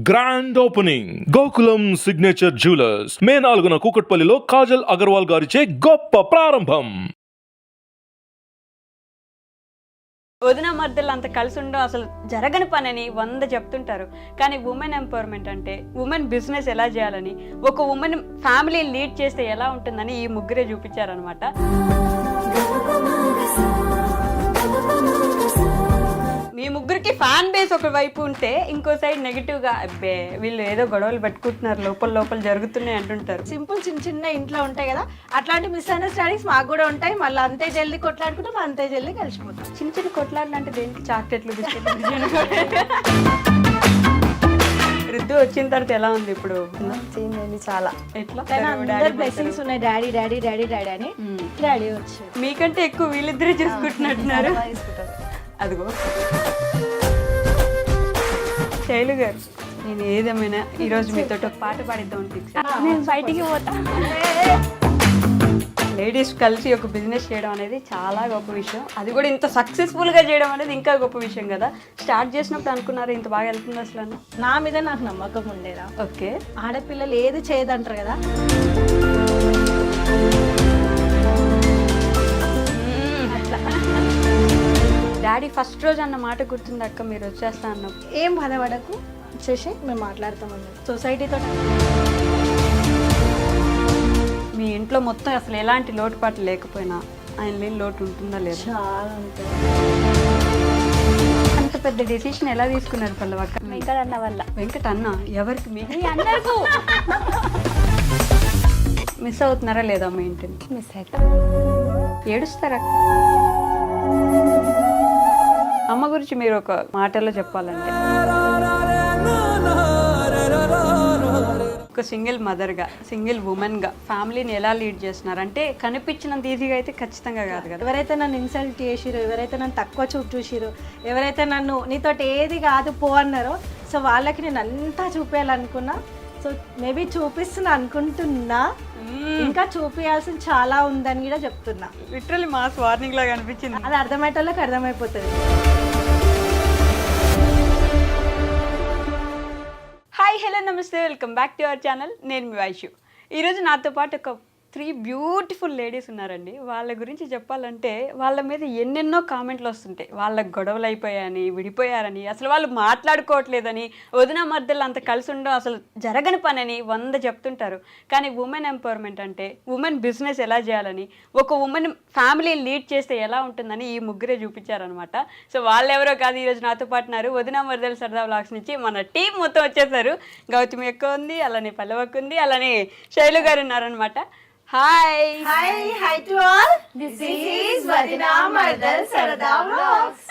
Grand opening Gokulam signature jewellers May 4న కూకట్పల్లిలో కాజల్ అగర్వాల్ గారిచే గొప్ప ప్రారంభం. వదిన మధ్యలో అంత కలిసి ఉండడం అసలు జరగని పని అని 100 చెప్తుంటారు. కానీ ఉమెన్ ఎంపవర్మెంట్ అంటే ఉమెన్ బిజినెస్ ఎలా చేయాలని, ఒక ఉమెన్ ఫ్యామిలీ లీడ్ చేస్తే ఎలా ఉంటుందని ఈ ముగ్గురే చూపించారనమాట. మీ ముగ్గురికి ఫ్యాన్ బేస్ ఒక వైపు ఉంటే ఇంకో సైడ్ నెగిటివ్ గా అబ్బే వీళ్ళు ఏదో గొడవలు పెట్టుకుంటున్నారు, లోపల జరుగుతున్నాయి అంటుంటారు. సింపుల్ చిన్న చిన్న ఇంట్లో ఉంటాయి కదా, అట్లాంటి మిస్అండర్స్టాండింగ్స్ మాకు కూడా ఉంటాయి. మళ్ళీ అంతే జల్దీ కొట్లాడుకుంటాం, అంతే జల్దీ కలిసిపోతాం. చిన్న చిన్న కొట్లాడలు అంటే దేనికి? చాక్లెట్లు, బిస్కెట్లు. రుద్దు వచ్చిన తర్వాత ఎలా ఉంది ఇప్పుడు? చాలా ఎట్లా బ్లెస్సింగ్స్ ఉన్నాయి. డాడీ డాడీ డాడీ డాడీ అని డాడీ వచ్చారు. మీకంటే ఎక్కువ వీళ్ళిద్దరే చూసుకుంటున్నట్టున్నారు. అదిగో శైలు గారు, నేను ఏదేమైనా ఈరోజు మీతో ఒక పాట పాడిద్దాం అనిపించాను. నేను బయటికి పోతా. లేడీస్ కలిసి ఒక బిజినెస్ చేయడం అనేది చాలా గొప్ప విషయం. అది కూడా ఇంత సక్సెస్ఫుల్గా చేయడం అనేది ఇంకా గొప్ప విషయం కదా. స్టార్ట్ చేసినప్పుడు అనుకున్నారు ఇంత బాగా వెళ్తుంది అసలు? నా మీద నాకు నమ్మకం ఉండేదా? ఓకే, ఆడపిల్లలు ఏది చేయదంటారు కదా. డాడీ ఫస్ట్ రోజు అన్న మాట గుర్తుంది అక్క, మీరు వచ్చేస్తా అన్నప్పుడు? ఏం బాధపడకు, వచ్చేసి మేము మాట్లాడతామని సొసైటీతో. మీ ఇంట్లో మొత్తం అసలు ఎలాంటి లోటుపాట్లు లేకపోయినా ఆయన లేని లోటు ఉంటుందా లేదా? చాలా ఉంటుంది. అంత పెద్ద డెసిషన్ ఎలా తీసుకున్నారు పల్లవక్క? వెంకట అన్న వల్ల. వెంకట అన్న ఎవరికి? మీకు మిస్ అవుతున్నారా లేదా మీ ఇంటిని? మిస్ అవుతా. ఏడుస్తారా? అమ్మ గురించి మీరు ఒక మాటలో చెప్పాలంటే, ఒక సింగిల్ మదర్గా, సింగిల్ ఉమెన్గా ఫ్యామిలీని ఎలా లీడ్ చేస్తున్నారు అంటే కనిపించినంత ఈజీగా అయితే ఖచ్చితంగా కాదు కదా. ఎవరైతే నన్ను ఇన్సల్ట్ చేసిరో, ఎవరైతే నన్ను తక్కువ చూపు చూసిరో, ఎవరైతే నన్ను నీతోటి ఏది కాదు పో అన్నారో, సో వాళ్ళకి నేను అంతా చూపించాలనుకున్నా. సో మేబీ చూపిస్తున్నా అనుకుంటున్నా, ఇంకా చూపించాల్సింది చాలా ఉందని కూడా చెప్తున్నా. లిటరల్లీ మాస్ వార్నింగ్ లాగా అనిపించింది. అది అర్థమయ్యేటోళ్ళకి అర్థమైపోతుంది. హాయ్, హలో, నమస్తే, welcome back to our channel. నేను మీ వైషు. ఈరోజు నాతో పాటు ఒక 3 బ్యూటిఫుల్ లేడీస్ ఉన్నారండి. వాళ్ళ గురించి చెప్పాలంటే వాళ్ళ మీద ఎన్నెన్నో కామెంట్లు వస్తుంటాయి. వాళ్ళకి గొడవలు అయిపోయాయని, విడిపోయారని, అసలు వాళ్ళు మాట్లాడుకోవట్లేదని, వదిన మధ్యలో అంత కలిసి ఉండడం అసలు జరగని పని అని 100 చెప్తుంటారు. కానీ ఉమెన్ ఎంపవర్మెంట్ అంటే ఉమెన్ బిజినెస్ ఎలా చేయాలని, ఒక ఉమెన్ ఫ్యామిలీ లీడ్ చేస్తే ఎలా ఉంటుందని ఈ ముగ్గురే చూపించారనమాట. సో వాళ్ళు ఎవరో కాదు, ఈరోజు నాతో పాటు ఉన్నారు. వదిన మధ్యలో సరదా వ్లాగ్స్ నుంచి మన టీం మొత్తం వచ్చేసారు. గౌతమి ఎక్కువ ఉంది, అలానే పల్లవకు ఉంది, అలానే శైలు గారు ఉన్నారనమాట. Hi hi hi to all. This is వదినా మర్దల్ సరదా వ్లాగ్స్.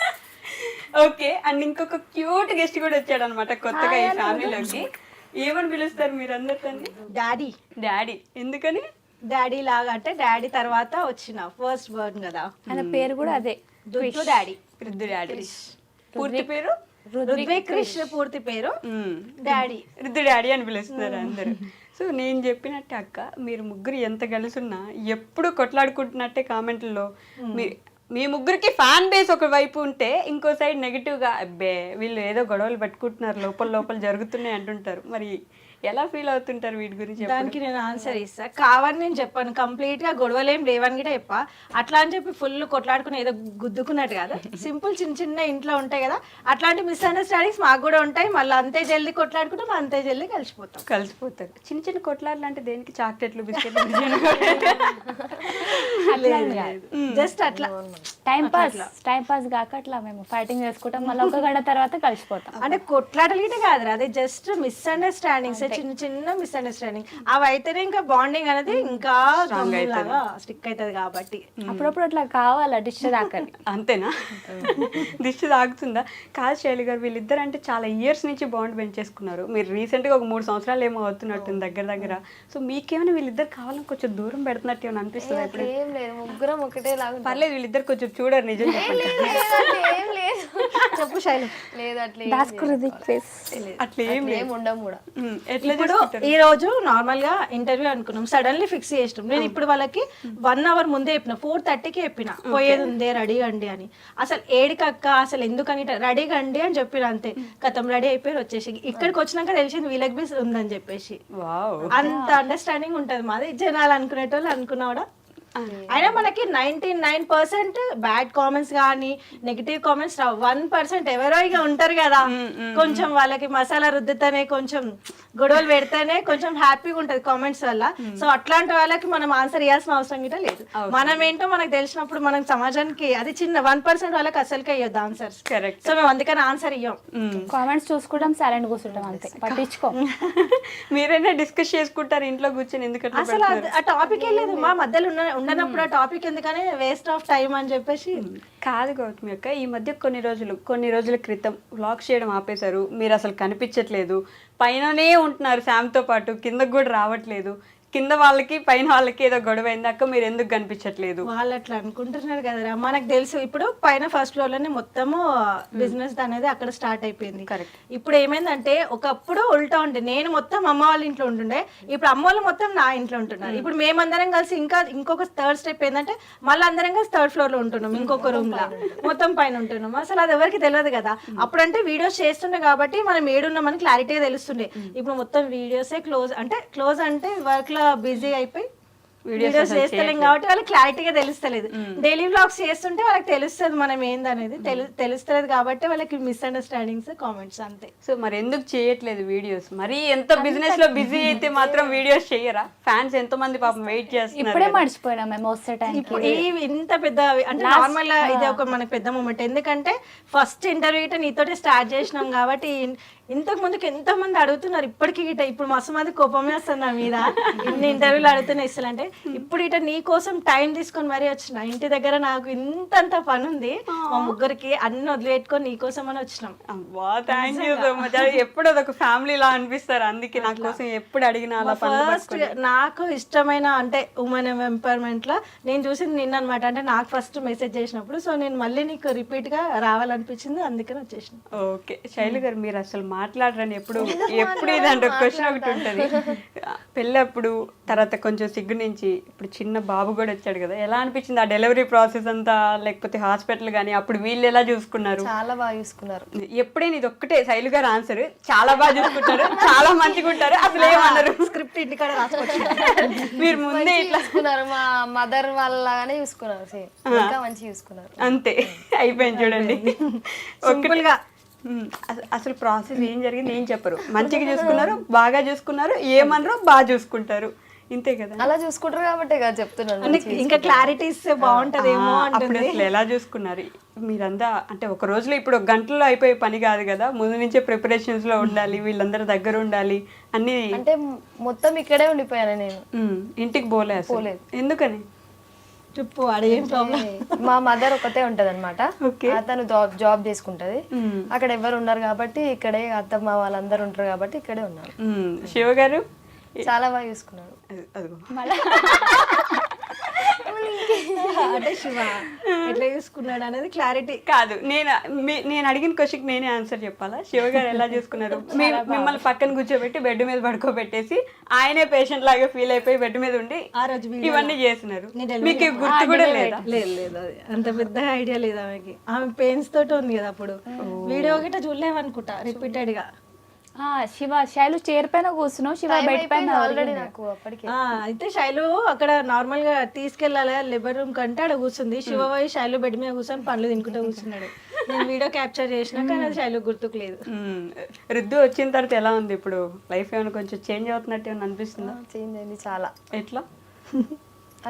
ఓకే, అండ్ ఇంకొక క్యూట్ గెస్ట్ కూడా వచ్చాడు అనమాట కొత్తగా ఈ ఫ్యామిలీలోకి. ఏమని పిలుస్తారు మీరు అందరితో? డాడీ. డాడీ ఎందుకని? డాడీ లాగా అంటే డాడీ తర్వాత వచ్చిన ఫస్ట్ వర్డ్ కదా. ఆయన పేరు కూడా అదే, దుద్దు డాడీ. రుద్దు డాడీ. పూర్తి పేరు రుద్విక్ కృష్ణ. పూర్తి పేరు డాడీ. రుద్దు డాడీ అని పిలుస్తున్నారు అందరు. సో నేను చెప్పినట్టే అక్క, మీరు ముగ్గురు ఎంత కలిసి ఉన్నా ఎప్పుడు కొట్లాడుకుంటున్నట్టే కామెంట్లలో. మీ ముగ్గురికి ఫ్యాన్ బేస్ ఒక వైపు ఉంటే ఇంకో సైడ్ నెగిటివ్ గా అబ్బే వీళ్ళు ఏదో గొడవలు పెట్టుకుంటున్నారు, లోపల జరుగుతున్నాయి అంటుంటారు. మరి ఎలా ఫీల్ అవుతుంటారు వీటి గురించి? దానికి నేను ఆన్సర్ ఇస్తా. కావని నేను చెప్పాను, కంప్లీట్ గా గొడవలేం లేవని కూడా చెప్పా. అట్లా అని చెప్పి ఫుల్ కొట్లాడుకుని ఏదో గుద్దుకున్నట్టు కాదు. సింపుల్ చిన్న చిన్న ఇంట్లో ఉంటాయి కదా, అట్లాంటి మిస్అండర్స్టాండింగ్స్ మాకు కూడా ఉంటాయి. మళ్ళీ అంతే జల్దీ కొట్లాడుకుంటాం, అంతే జల్దీ కలిసిపోతారు. చిన్న చిన్న కొట్లాడలు అంటే దేనికి? చాక్లెట్లు, బిస్కెట్లు. జస్ట్ అట్లా టైం పాస్ కాక అట్లా మేము ఫైటింగ్ చేసుకుంటాం, మళ్ళీ ఒక గంట తర్వాత కలిసిపోతాం. అంటే కొట్లాటలు గిట్ట కాదు, అదే జస్ట్ మిస్అండర్స్టాండింగ్స్, చిన్న చిన్న మిస్అండర్స్టాండింగ్. అవి అయితేనే ఇంకా బాండింగ్ అనేది ఇంకా స్టిక్ అవుతుంది. కాబట్టి అప్పుడప్పుడు అట్లా కావాలా డిష్ దాకని. అంతేనా? దిష్టి తాగుతుందా? కాదు శైలి గారు, వీళ్ళిద్దరు అంటే చాలా ఇయర్స్ నుంచి బాండ్ పెంచేసుకున్నారు. మీరు రీసెంట్గా ఒక 3 సంవత్సరాలు ఏమో అవుతున్నట్టుంది దగ్గర. సో మీకేమైనా వీళ్ళిద్దరు కావాలని కొంచెం దూరం పెడుతున్నట్టు ఏమైనా అనిపిస్తుంది? ఏం లేదు, ముగ్గురం ఒకటే లాగా. పర్లేదు, వీళ్ళిద్దరు కొంచెం చూడరు, నిజం చెప్పండి. ఏం లేదు, చెప్పు శైలు. లేదు అట్లా దాచుకున్నది అట్లా ఏం లేదు. ఉండము కూడా. ఎట్లా ఇప్పుడు చేసుకుంటారు? ఈ రోజు నార్మల్ గా ఇంటర్వ్యూ అనుకున్నాం, సడన్లీ ఫిక్స్ చేసినాం. నేను ఇప్పుడు వాళ్ళకి 1 అవర్ ముందే చెప్పిన, 4:30కి చెప్పిన పోయేది ఉందే రెడీ అండి అని. అసలు ఏడికక్క అసలు ఎందుకని రెడీగా అండి అని చెప్పిన, అంతే కథం రెడీ అయిపోయి వచ్చేసి ఇక్కడికి వచ్చినాక తెలిసింది వీళ్ళకి బి ఉందని చెప్పేసి. వావ్. అంత అండర్స్టాండింగ్ ఉంటది మాది. జనాలు అనుకునేటోళ్ళు అనుకున్నా కూడా అయినా మనకి 99% బ్యాడ్ కామెంట్స్ కానీ నెగిటివ్ కామెంట్స్ రావు. 1% ఎవరో ఇక ఉంటారు కదా, కొంచెం వాళ్ళకి మసాలా రుద్దుతేనే కొంచెం గొడవలు పెడితేనే కొంచెం హ్యాపీగా ఉంటది కామెంట్స్ వల్ల. సో అట్లాంటి వాళ్ళకి మనం ఆన్సర్ ఇవ్వాల్సిన అవసరం గిట్ట లేదు. మనం ఏంటో మనకు తెలిసినప్పుడు మనం సమాజానికి అది చిన్న 1% వాళ్ళకి అసలుకే ఇవ్వద్దు ఆన్సర్స్. కరెక్ట్. సో మేము అందుకని ఆన్సర్ ఇవ్వం. కామెంట్స్ చూసుకుంటాం, సైలెంట్ కూర్చుంటాం, అంతే పట్టించుకో. మీరైనా డిస్కస్ చేసుకుంటారు ఇంట్లో కూర్చొని, ఎందుకంటే అసలు ఆ టాపిక్ లేదు మా మధ్యలో ఉండనప్పుడు ఆ టాపిక్ ఎందుకని వేస్ట్ ఆఫ్ టైం అని చెప్పేసి. కాదు గౌతమి అక్క, ఈ మధ్య కొన్ని రోజుల క్రితం వ్లాగ్స్ చేయడం ఆపేశారు. మీరు అసలు కనిపించట్లేదు, పైననే ఉంటున్నారు శామ్తో పాటు, కిందకు కూడా రావట్లేదు. కింద వాళ్ళకి పైన వాళ్ళకి ఏదో గొడవ అయింది అక్క, మీరు ఎందుకు కనిపించట్లేదు? వాళ్ళు అట్లా అనుకుంటున్నారు కదరా, మనకు తెలుసు. ఇప్పుడు పైన ఫస్ట్ ఫ్లోర్ లోనే మొత్తము బిజినెస్ అనేది అక్కడ స్టార్ట్ అయిపోయింది. కరెక్ట్. ఇప్పుడు ఏమైందంటే ఒకప్పుడు ఉల్టా ఉండే, నేను మొత్తం అమ్మ వాళ్ళ ఇంట్లో ఉంటుండే, ఇప్పుడు అమ్మ వాళ్ళు మొత్తం నా ఇంట్లో ఉంటున్నారు. ఇప్పుడు మేమందరం కలిసి ఇంకొక థర్డ్ స్టెప్ ఏంటంటే మళ్ళీ అందరం కలిసి థర్డ్ ఫ్లోర్ లో ఉంటున్నాం, ఇంకొక రూమ్ లా మొత్తం పైన ఉంటున్నాం. అసలు అది ఎవరికి తెలియదు కదా. అప్పుడంటే వీడియోస్ చేస్తుండే కాబట్టి మనం ఏడున్నామని క్లారిటీగా తెలుస్తుండే. ఇప్పుడు మొత్తం వీడియోసే క్లోజ్ అంటే వర్క్ లో బిజీ అయిపోయి వీడియోస్ చేస్తలేం కాబట్టి వాళ్ళకి క్లారిటీగా తెలుస్తలేదు. డైలీ వ్లాగ్స్ చేస్తుంటే వాళ్ళకి తెలుస్తుంది మనం ఏందనేది, తెలుస్తలేదు కాబట్టి వాళ్ళకి మిస్అండర్స్టాండింగ్స్ కామెంట్స్ అంతే. సో మరి ఎందుకు చేయట్లేదు వీడియోస్? మరి ఎంత బిజినెస్ లో బిజీ అయితే మాత్రం వీడియోస్ చేయరా? ఫ్యాన్స్ ఎంతో మంది పాపం వెయిట్ చేస్తున్నారు. ఇప్పుడే మర్చిపోయినా మేము వస్తే టైంకి. ఇప్పుడు ఇంత పెద్ద అంటే నార్మల్ ఇది ఒక మనకి పెద్ద మూమెంట్. ఎందుకంటే ఫస్ట్ ఇంటర్వ్యూ గిట్ట నీతోటే స్టార్ట్ చేసినాం కాబట్టి ఇంతకు ముందుకు ఎంతో మంది అడుగుతున్నారు ఇప్పటికి గిట్ట. ఇప్పుడు మస్తు మంది కోపమే వస్తుంది నా మీద, ఇన్ని ఇంటర్వ్యూలు అడుగుతున్నా ఇస్తాలంటే. ఇప్పుడు ఇట నీ కోసం టైం తీసుకొని మరీ వచ్చిన, ఇంటి దగ్గర నాకు ఇంతంత పని ఉంది, మా ముగ్గురికి అన్ని వదిలిపెట్టుకొని నీ కోసం అని వచ్చినాం. Thank you so much. ఎప్పుడు అదొక ఫ్యామిలీ లా అనిపిస్తారు, అందుకే నా కోసం ఎప్పుడు అడిగినా అలా ఫస్ట్ నాకు ఇష్టమైన అంటే ఉమెన్ ఎంపవర్మెంట్ లో నేను చూసింది నిన్న అనమాట. అంటే నాకు ఫస్ట్ మెసేజ్ చేసినప్పుడు, సో నేను మళ్ళీ నీకు రిపీట్ గా రావాలనిపించింది, అందుకని వచ్చేసిన. ఓకే శైలు గారు, మీరు అసలు మాట్లాడరని ఎప్పుడు ఇదంటే క్వశ్చన్ ఒకటి ఉంటుంది. పెళ్ళప్పుడు తర్వాత కొంచెం సిగ్గు నుంచి ఇప్పుడు చిన్న బాబు కూడా వచ్చాడు కదా, ఎలా అనిపించింది ఆ డెలివరీ ప్రాసెస్ అంతా? లేకపోతే హాస్పిటల్ కానీ అప్పుడు వీళ్ళు ఎలా చూసుకున్నారు? చాలా బాగా చూసుకున్నారు. ఎప్పుడైనా ఇది ఒక్కటే శైలు గారు ఆన్సర్, చాలా బాగా చూసుకుంటారు, చాలా మంచిగా ఉంటారు, అసలు ఏమన్నారు? స్క్రిప్ట్ ఇంటికాడ రాసుకోవచ్చు. మీరు ముందే ఇట్లా చూసుకున్నారు, మా మదర్ వాళ్ళగానే చూసుకున్నారు, సేమ్ ఇంకా మంచిగా చూసుకున్నారు. అంతే అయిపోయింది చూడండి. సింపుల్ గా అసలు ప్రాసెస్ ఏం జరిగింది ఏం చెప్పరు, మంచిగా చూసుకున్నారు, బాగా చూసుకున్నారు, ఏమన్నారు బాగా చూసుకుంటారు, ఇంతే కదా. అలా చూసుకుంటారు కాబట్టి కదా చెప్తున్నాను. అంటే ఇంకా క్లారిటీ ఇస్తే బాగుంటదేమో అప్పుడు అంటుంది. అసలు ఎలా చూసుకున్నారు మీరంతా? అంటే ఒక రోజులో ఇప్పుడు ఒక గంటలో అయిపోయే పని కాదు కదా, ముందు నుంచే ప్రిపరేషన్స్ లో ఉండాలి, వీళ్ళందరూ దగ్గర ఉండాలి అన్ని. అంటే మొత్తం ఇక్కడే ఉండిపోయాను నేను, ఇంటికి పోలేదు. ఎందుకని? చెప్పు అదేం ప్రాబ్లం. మా మదర్ ఒకతే ఉంటది అనమాట, Okay. అతను జాబ్ చేసుకుంటది. అక్కడ ఎవరు ఉన్నారు కాబట్టి ఇక్కడే, అత్తమ్మ వాళ్ళందరూ ఉంటారు కాబట్టి ఇక్కడే ఉన్నారు. శివ గారు చాలా బాగా చూసుకున్నారు. అదిగో అంటే శివ ఎట్లా చూసుకున్నాడు అనేది క్లారిటీ కాదు. నేను అడిగిన క్వశ్చన్ నేనే ఆన్సర్ చెప్పాలా? శివ గారు ఎలా చూసుకున్నారు? మిమ్మల్ని పక్కన కూర్చోబెట్టి బెడ్ మీద పడుకోబెట్టేసి ఆయనే పేషెంట్ లాగా ఫీల్ అయిపోయి బెడ్ మీద ఉండి ఆ రోజు ఇవన్నీ చేస్తున్నారు. మీకు గుర్తు కూడా లేదా? లేదు అది అంత పెద్ద ఐడియా లేదు ఆమెకి. ఆమె పెయిన్స్ తోటి ఉంది కదా అప్పుడు. వీడియో గిట్ట చూడలేమనుకుంటా రిపీటెడ్ గా. శైలు చైర్ పైన కూర్చున్నావు, శివ బెడ్ పైన ఆల్రెడీ నాకు అప్పటికి. అయితే శైలు అక్కడ నార్మల్ గా తీసుకెళ్లాలి లేబర్ రూమ్ కంటే అక్కడ కూర్చుంది. శివ పోయి శైలు బెడ్ మీద కూర్చొని పండ్లు తినుకుంటూ కూర్చున్నాడు. నేను వీడియో క్యాప్చర్ చేసినా కానీ అది శైలు గుర్తుకు లేదు. రుద్దు వచ్చిన తర్వాత ఎలా ఉంది ఇప్పుడు? లైఫ్ ఏమైనా కొంచెం చేంజ్ అవుతున్నట్టు ఏమైనా అనిపిస్తుందా? చేంజ్ అయింది చాలా. ఎట్లా?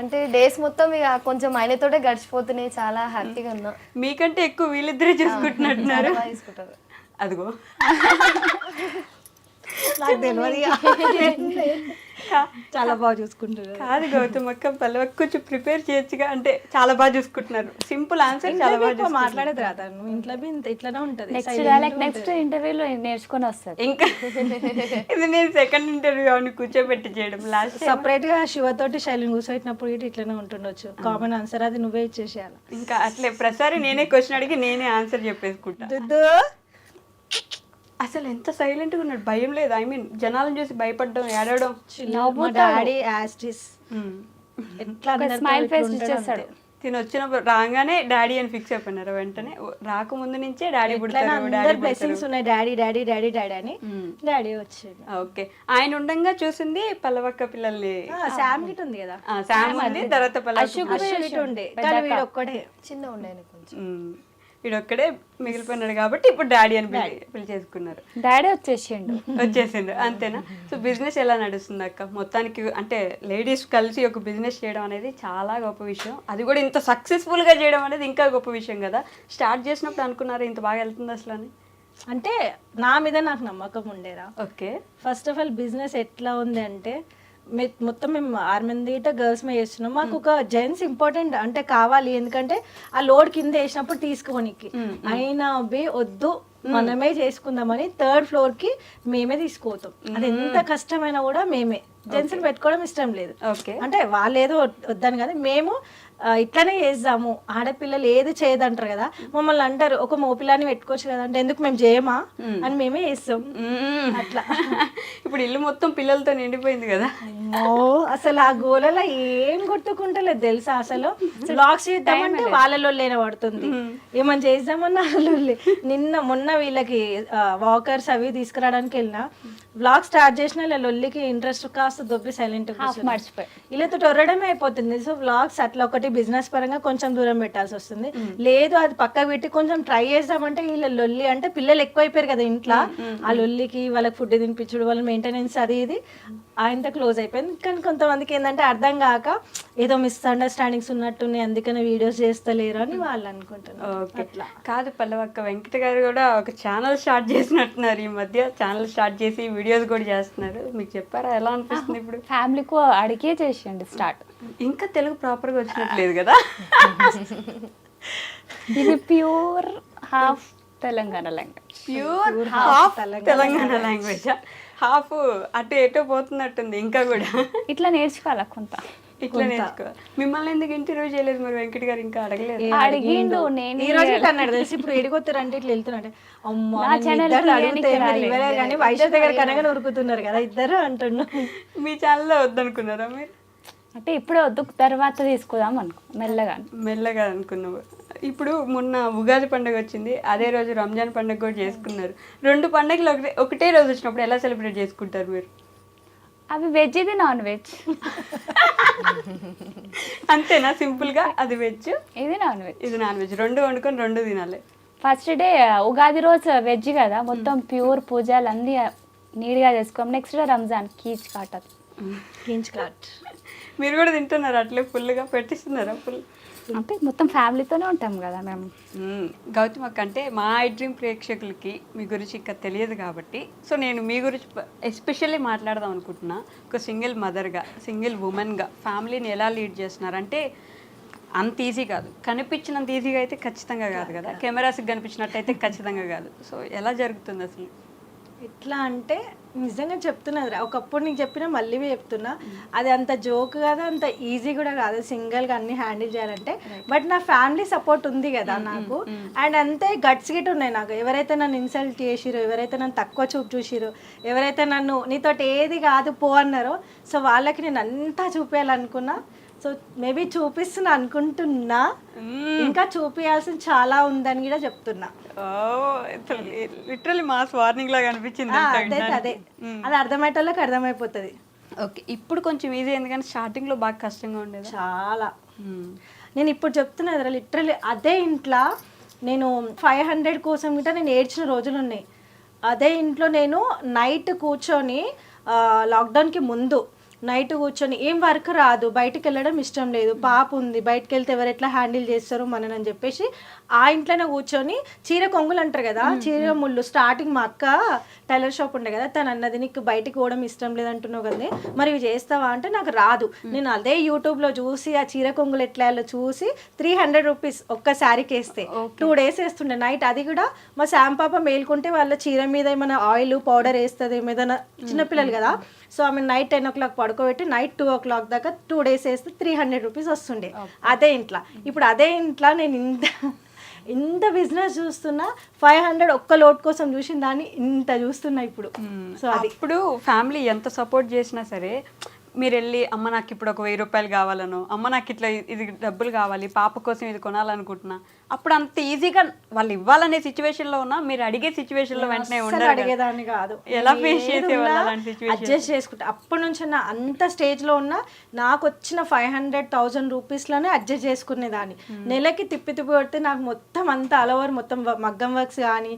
అంటే డేస్ మొత్తం ఇక కొంచెం ఆయనతోటే గడిచిపోతున్నాయి, చాలా హ్యాపీగా ఉన్నా. మీకంటే ఎక్కువ వీళ్ళిద్దరే చూసుకుంటున్నట్టున్నారు. బాగా తీసుకుంటారు. అదిగో నాకు తెలియదు, చాలా బాగా చూసుకుంటారు. కాదు గౌతమ్ అక్క, పల్లె కొంచెం ప్రిపేర్ చేయొచ్చుగా. అంటే చాలా బాగా చూసుకుంటున్నారు, సింపుల్ ఆన్సర్, చాలా బాగా మాట్లాడేది రాదా? నువ్వు ఇంట్లో ఇట్లానే ఉంటది. నెక్స్ట్ ఇంటర్వ్యూలో నేర్చుకొని వస్తుంది. ఇంకా ఇది నేను సెకండ్ ఇంటర్వ్యూ అని కూర్చోబెట్టి చేయడం. లాస్ట్ సపరేట్ గా శివతోటి శైలిని కూర్చోబెట్టినప్పుడు ఇట్లానే ఉంటుండొచ్చు. కామన్ ఆన్సర్ అది నువ్వే ఇచ్చేసేయాలి. ఇంకా అట్లే ప్రతిసారి నేనే క్వశ్చన్ అడిగి నేనే ఆన్సర్ చెప్పేసుకుంటా. దుద్దు అసలు ఎంత సైలెంట్గా ఉన్నాడు, భయం లేదు. ఐ మీన్ జనాలను చూసి భయపడడం, ఏడవడం. మా డాడీ యాస్టిస్ ఎట్లా స్మైల్ ఫేస్ ఇచ్చేస్తాడు. తిని వచ్చినప్పుడు రాగానే డాడీ అని ఫిక్స్ అయిపోయినారు వెంటనే. రాకముందు నుంచే డాడీ పుడతారు, డాడీ బ్లెస్సింగ్స్ ఉన్నాయి, డాడీ డాడీ డాడీ డాడీ అని డాడీ వచ్చాడు. ఓకే, ఆయన ఉండంగా చూసింది పల్లవక్క పిల్లల్ని. శామ్ గిట్ ఉంది కదా, శామ్ ఉంది, తర్వాత అశ్విట్ ఉండే, కానీ వీడు ఒక్కడే చిన్న ఉండే కొంచెం. వీడొక్కడే మిగిలిపోయినాడు కాబట్టి ఇప్పుడు డాడీ అని పిలిచేసుకున్నారు. డాడీ వచ్చేసిండు అంతేనా? సో బిజినెస్ ఎలా నడుస్తుంది అక్క మొత్తానికి? అంటే లేడీస్ కలిసి ఒక బిజినెస్ చేయడం అనేది చాలా గొప్ప విషయం, అది కూడా ఇంత సక్సెస్ఫుల్ గా చేయడం అనేది ఇంకా గొప్ప విషయం కదా. స్టార్ట్ చేసినప్పుడు అనుకున్నారు ఇంత బాగా వెళ్తుంది అసలు అని? అంటే నా మీద నాకు నమ్మకం ఉండేరా. Okay, first of all business ఎట్లా ఉంది అంటే మొత్తం మేము 6 మంది గర్ల్స్ మీద చేస్తున్నాం. మాకు ఒక జెంట్స్ ఇంపార్టెంట్ అంటే కావాలి, ఎందుకంటే ఆ లోడ్ కింద వేసినప్పుడు తీసుకోనికి. అయినా బే వద్దు మనమే చేసుకుందామని 3rd floor కి మేమే తీసుకోతాం. అది ఎంత కష్టమైనా కూడా మేమే. జెంట్స్ పెట్టుకోవడం ఇష్టం లేదు, అంటే వాళ్ళు ఏదో వద్దని కదా, మేము ఇట్లానే చేద్దాము, ఆడపిల్లలు ఏది చేయదంటారు కదా. మమ్మల్ని అంటారు ఒక మోపిల్లాన్ని పెట్టుకోవచ్చు కదా అంటే, ఎందుకు మేము చేయమా అని మేమే చేస్తాం అట్లా. ఇప్పుడు ఇల్లు మొత్తం పిల్లలతో నిండిపోయింది కదా. అసలు ఆ గోలలో ఏం గుర్తుకుంటలేదు తెలుసా. అసలు బ్లాగ్స్ చేద్దామంటే వాళ్ళలో పడుతుంది, ఏమని చేద్దామన్నా వాళ్ళే. మొన్న వీళ్ళకి వాకర్స్ అవి తీసుకురావడానికి వెళ్ళినా, బ్లాగ్ స్టార్ట్ చేసిన ఇలా లొల్లికి ఇంట్రెస్ట్ కాస్త దొబ్బి సైలెంట్ మర్చిపోయి వీళ్ళతో టొర్రడమే అయిపోతుంది. సో బ్లాగ్స్ అట్లా ఒకటి బిజినెస్ పరంగా కొంచెం దూరం పెట్టాల్సి వస్తుంది. లేదు అది పక్కకు పెట్టి కొంచెం ట్రై చేద్దామంటే వీళ్ళ లొల్లి, అంటే పిల్లలు ఎక్కువైపోయారు కదా ఇంట్లో, ఆ లొల్లికి వాళ్ళకి ఫుడ్ తినిపించుడు, వాళ్ళ మెయింటెనెన్స్ అది ఇది ఆయనతో క్లోజ్ అయిపోయింది. కానీ కొంతమందికి ఏంటంటే అర్థం కాక ఏదో మిస్అండర్స్టాండింగ్స్ ఉన్నట్టున్నాయి, అందుకనే వీడియోస్ చేస్తలేరు అని వాళ్ళు అనుకుంటున్నారు. అట్లా కాదు పల్లవక్క, వెంకట గారు కూడా ఒక ఛానల్ స్టార్ట్ చేసినట్టున్నారు ఈ మధ్య. ఛానల్ స్టార్ట్ చేసి వీడియోస్ కూడా చేస్తున్నారు, మీకు చెప్పారా? ఎలా అనిపిస్తుంది ఇప్పుడు? ఫ్యామిలీకు అడిగే చేసిండు స్టార్ట్. ఇంకా తెలుగు ప్రాపర్గా వచ్చినట్లేదు కదా. ఇది pure half Telangana language. Pure half Telangana language, half అటు ఎటో పోతున్నట్టుంది. ఇంకా కూడా ఇట్లా నేర్చుకోవాలా కొంత, ఇట్లా నేర్చుకోవాలి. మిమ్మల్ని ఎందుకు ఇంటర్వ్యూ చేయలేదు మరి వెంకట గారు? ఇంకా అడగలేదు? అడిగిండు. నేను ఈ రోజు అన్నాడు తెలిసి, ఇప్పుడు ఎడిగొత్తారు అంటే ఇట్లా వెళ్తున్నాడు. అమ్మా ఇవ్వలేదు కానీ వైశ్య దగ్గర కనగా ఉరుకుతున్నారు కదా ఇద్దరు అంటున్నా. మీ ఛానల్లో వద్దనుకున్నారా మీరు? అంటే ఇప్పుడే వద్దు, తర్వాత తీసుకుందాం అనుకో, మెల్లగా అనుకున్నావు. ఇప్పుడు మొన్న ఉగాది పండుగ వచ్చింది, అదే రోజు రంజాన్ పండుగ కూడా చేసుకున్నారు. 2 పండుగలు ఒకటే రోజు వచ్చినప్పుడు ఎలా సెలబ్రేట్ చేసుకుంటారు మీరు? అవి వెజ్, ఇది నాన్ వెజ్. అంతేనా? సింపుల్ గా అది వెజ్, ఇది నాన్ వెజ్. ఇది నాన్ వెజ్, 2 వండుకొని 2 తినాలి. ఫస్ట్ డే ఉగాది రోజు వెజ్ కదా, మొత్తం ప్యూర్ పూజలు అన్ని నీట్గా చేసుకోం. నెక్స్ట్ డే రంజాన్ కీచ్ కాట్. మీరు కూడా తింటున్నారు అట్లే? ఫుల్గా పెట్టిస్తున్నారా? ఫుల్ అంటే మొత్తం ఫ్యామిలీతోనే ఉంటాం కదా మేము. గౌతమ్ అక్క, అంటే మా ఐ డ్రీమ్ ప్రేక్షకులకి మీ గురించి ఇంకా తెలియదు కాబట్టి, సో నేను మీ గురించి ఎస్పెషల్లీ మాట్లాడదాం అనుకుంటున్నా. ఒక సింగిల్ మదర్గా, సింగిల్ ఉమెన్గా ఫ్యామిలీని ఎలా లీడ్ చేస్తున్నారంటే అంత ఈజీ కాదు, కనిపించినంత ఈజీగా అయితే ఖచ్చితంగా కాదు కదా, కెమెరాస్కి కనిపించినట్టయితే ఖచ్చితంగా కాదు. సో ఎలా జరుగుతుంది అసలు? ఎట్లా అంటే నిజంగా చెప్తున్నది, ఒకప్పుడు నీకు చెప్పినా మళ్ళీ చెప్తున్నా, అది అంత జోక్ కాదు, అంత ఈజీ కూడా కాదు సింగిల్గా అన్ని హ్యాండిల్ చేయాలంటే. బట్ నా ఫ్యామిలీ సపోర్ట్ ఉంది కదా నాకు, అండ్ అంతే గట్స్ గిట్ ఉన్నాయి నాకు. ఎవరైతే నన్ను ఇన్సల్ట్ చేసిరో, ఎవరైతే నన్ను తక్కువ చూపు చూసిరో, ఎవరైతే నన్ను నీతోటి ఏది కాదు పో అన్నారో, సో వాళ్ళకి నేను అంతా చూపించాలనుకున్నా. సో మేబీ చూపిస్తున్నా అనుకుంటున్నా, ఇంకా చూపించాల్సింది చాలా ఉందని కూడా చెప్తున్నా. లిటరల్లీ మాస్ వార్నింగ్ లాగా అనిపించింది. అదే అది అర్థమయ్యేటోళ్ళకి అర్థమైపోతుంది. ఓకే, ఇప్పుడు కొంచెం ఈజీ, ఎందుకంటే స్టార్టింగ్లో బాగా కష్టంగా ఉండేది చాలా. నేను ఇప్పుడు చెప్తున్నా కదా, లిటరల్లీ అదే ఇంట్లో నేను 500 కోసం గిట్ట నేను ఏడ్చిన రోజులు ఉన్నాయి. అదే ఇంట్లో నేను నైట్ కూర్చొని, లాక్డౌన్కి ముందు నైట్ కూర్చొని ఏం వర్క్ రాదు, బయటకు వెళ్ళడం ఇష్టం లేదు, పాప ఉంది, బయటకు వెళ్తే ఎవరు ఎట్లా హ్యాండిల్ చేస్తారు మనని అని చెప్పేసి ఆ ఇంట్లోనే కూర్చొని చీర కొంగులు అంటారు కదా, చీర ముళ్ళు. స్టార్టింగ్ మా అక్క టైలర్ షాప్ ఉండే కదా, తను అన్నది నీకు బయటికి పోవడం ఇష్టం లేదంటున్నావు కదా, మరి ఇవి చేస్తావా అంటే నాకు రాదు. నేను అదే యూట్యూబ్లో చూసి ఆ చీర కొంగులు ఎట్లా చూసి 300 రూపీస్ ఒక్క శారీకి వేస్తే 2 days వేస్తుండే నైట్. అది కూడా మా శామ్ పాప మేల్కుంటే వాళ్ళ చీర మీద ఏమైనా ఆయిల్ పౌడర్ వేస్తుంది, ఏదైనా చిన్నపిల్లలు కదా, సో ఆమె నైట్ 10 o'clock పడుకోబెట్టి నైట్ 2 o'clock దాకా 2 days వేస్తే 300 రూపీస్ వస్తుండే అదే ఇంట్లో. ఇప్పుడు అదే ఇంట్లో నేను ఇంత బిజినెస్ చూస్తున్నా 500 ఒక్క లోట్ కోసం చూసిన దాన్ని ఇంత చూస్తున్నా ఇప్పుడు. సో అది ఇప్పుడు ఫ్యామిలీ ఎంత సపోర్ట్ చేసినా సరే మీరు వెళ్ళి అమ్మ నాకు ఇప్పుడు ఒక 1000 రూపాయలు కావాలనో, అమ్మ నాకు ఇట్లా ఇది డబ్బులు కావాలి పాప కోసం ఇది కొనాలనుకుంటున్నా, అప్పుడు అంత ఈజీగా వాళ్ళు ఇవ్వాలనే సిచ్యువేషన్ లో ఉన్నా మీరు అడిగే సిచ్యువేషన్ లో వెంటనే అస్సలు ఉండరు కదా. అడిగేదాన్ని కాదు. ఎలా ఫేస్ చేసేవాళ్ళు అలాంటి సిచ్యువేషన్? అడ్జస్ట్ చేసుకుంటా. అప్పటి నుంచి నా అంత స్టేజ్ లో ఉన్నా నాకు వచ్చిన 500,000 రూపీస్ లోనే అడ్జస్ట్ చేసుకునేదాన్ని. నెలకి తిప్పి కొడితే నాకు మొత్తం అంతా ఆల్ ఓవర్ మొత్తం మగ్గం వర్క్స్ కానీ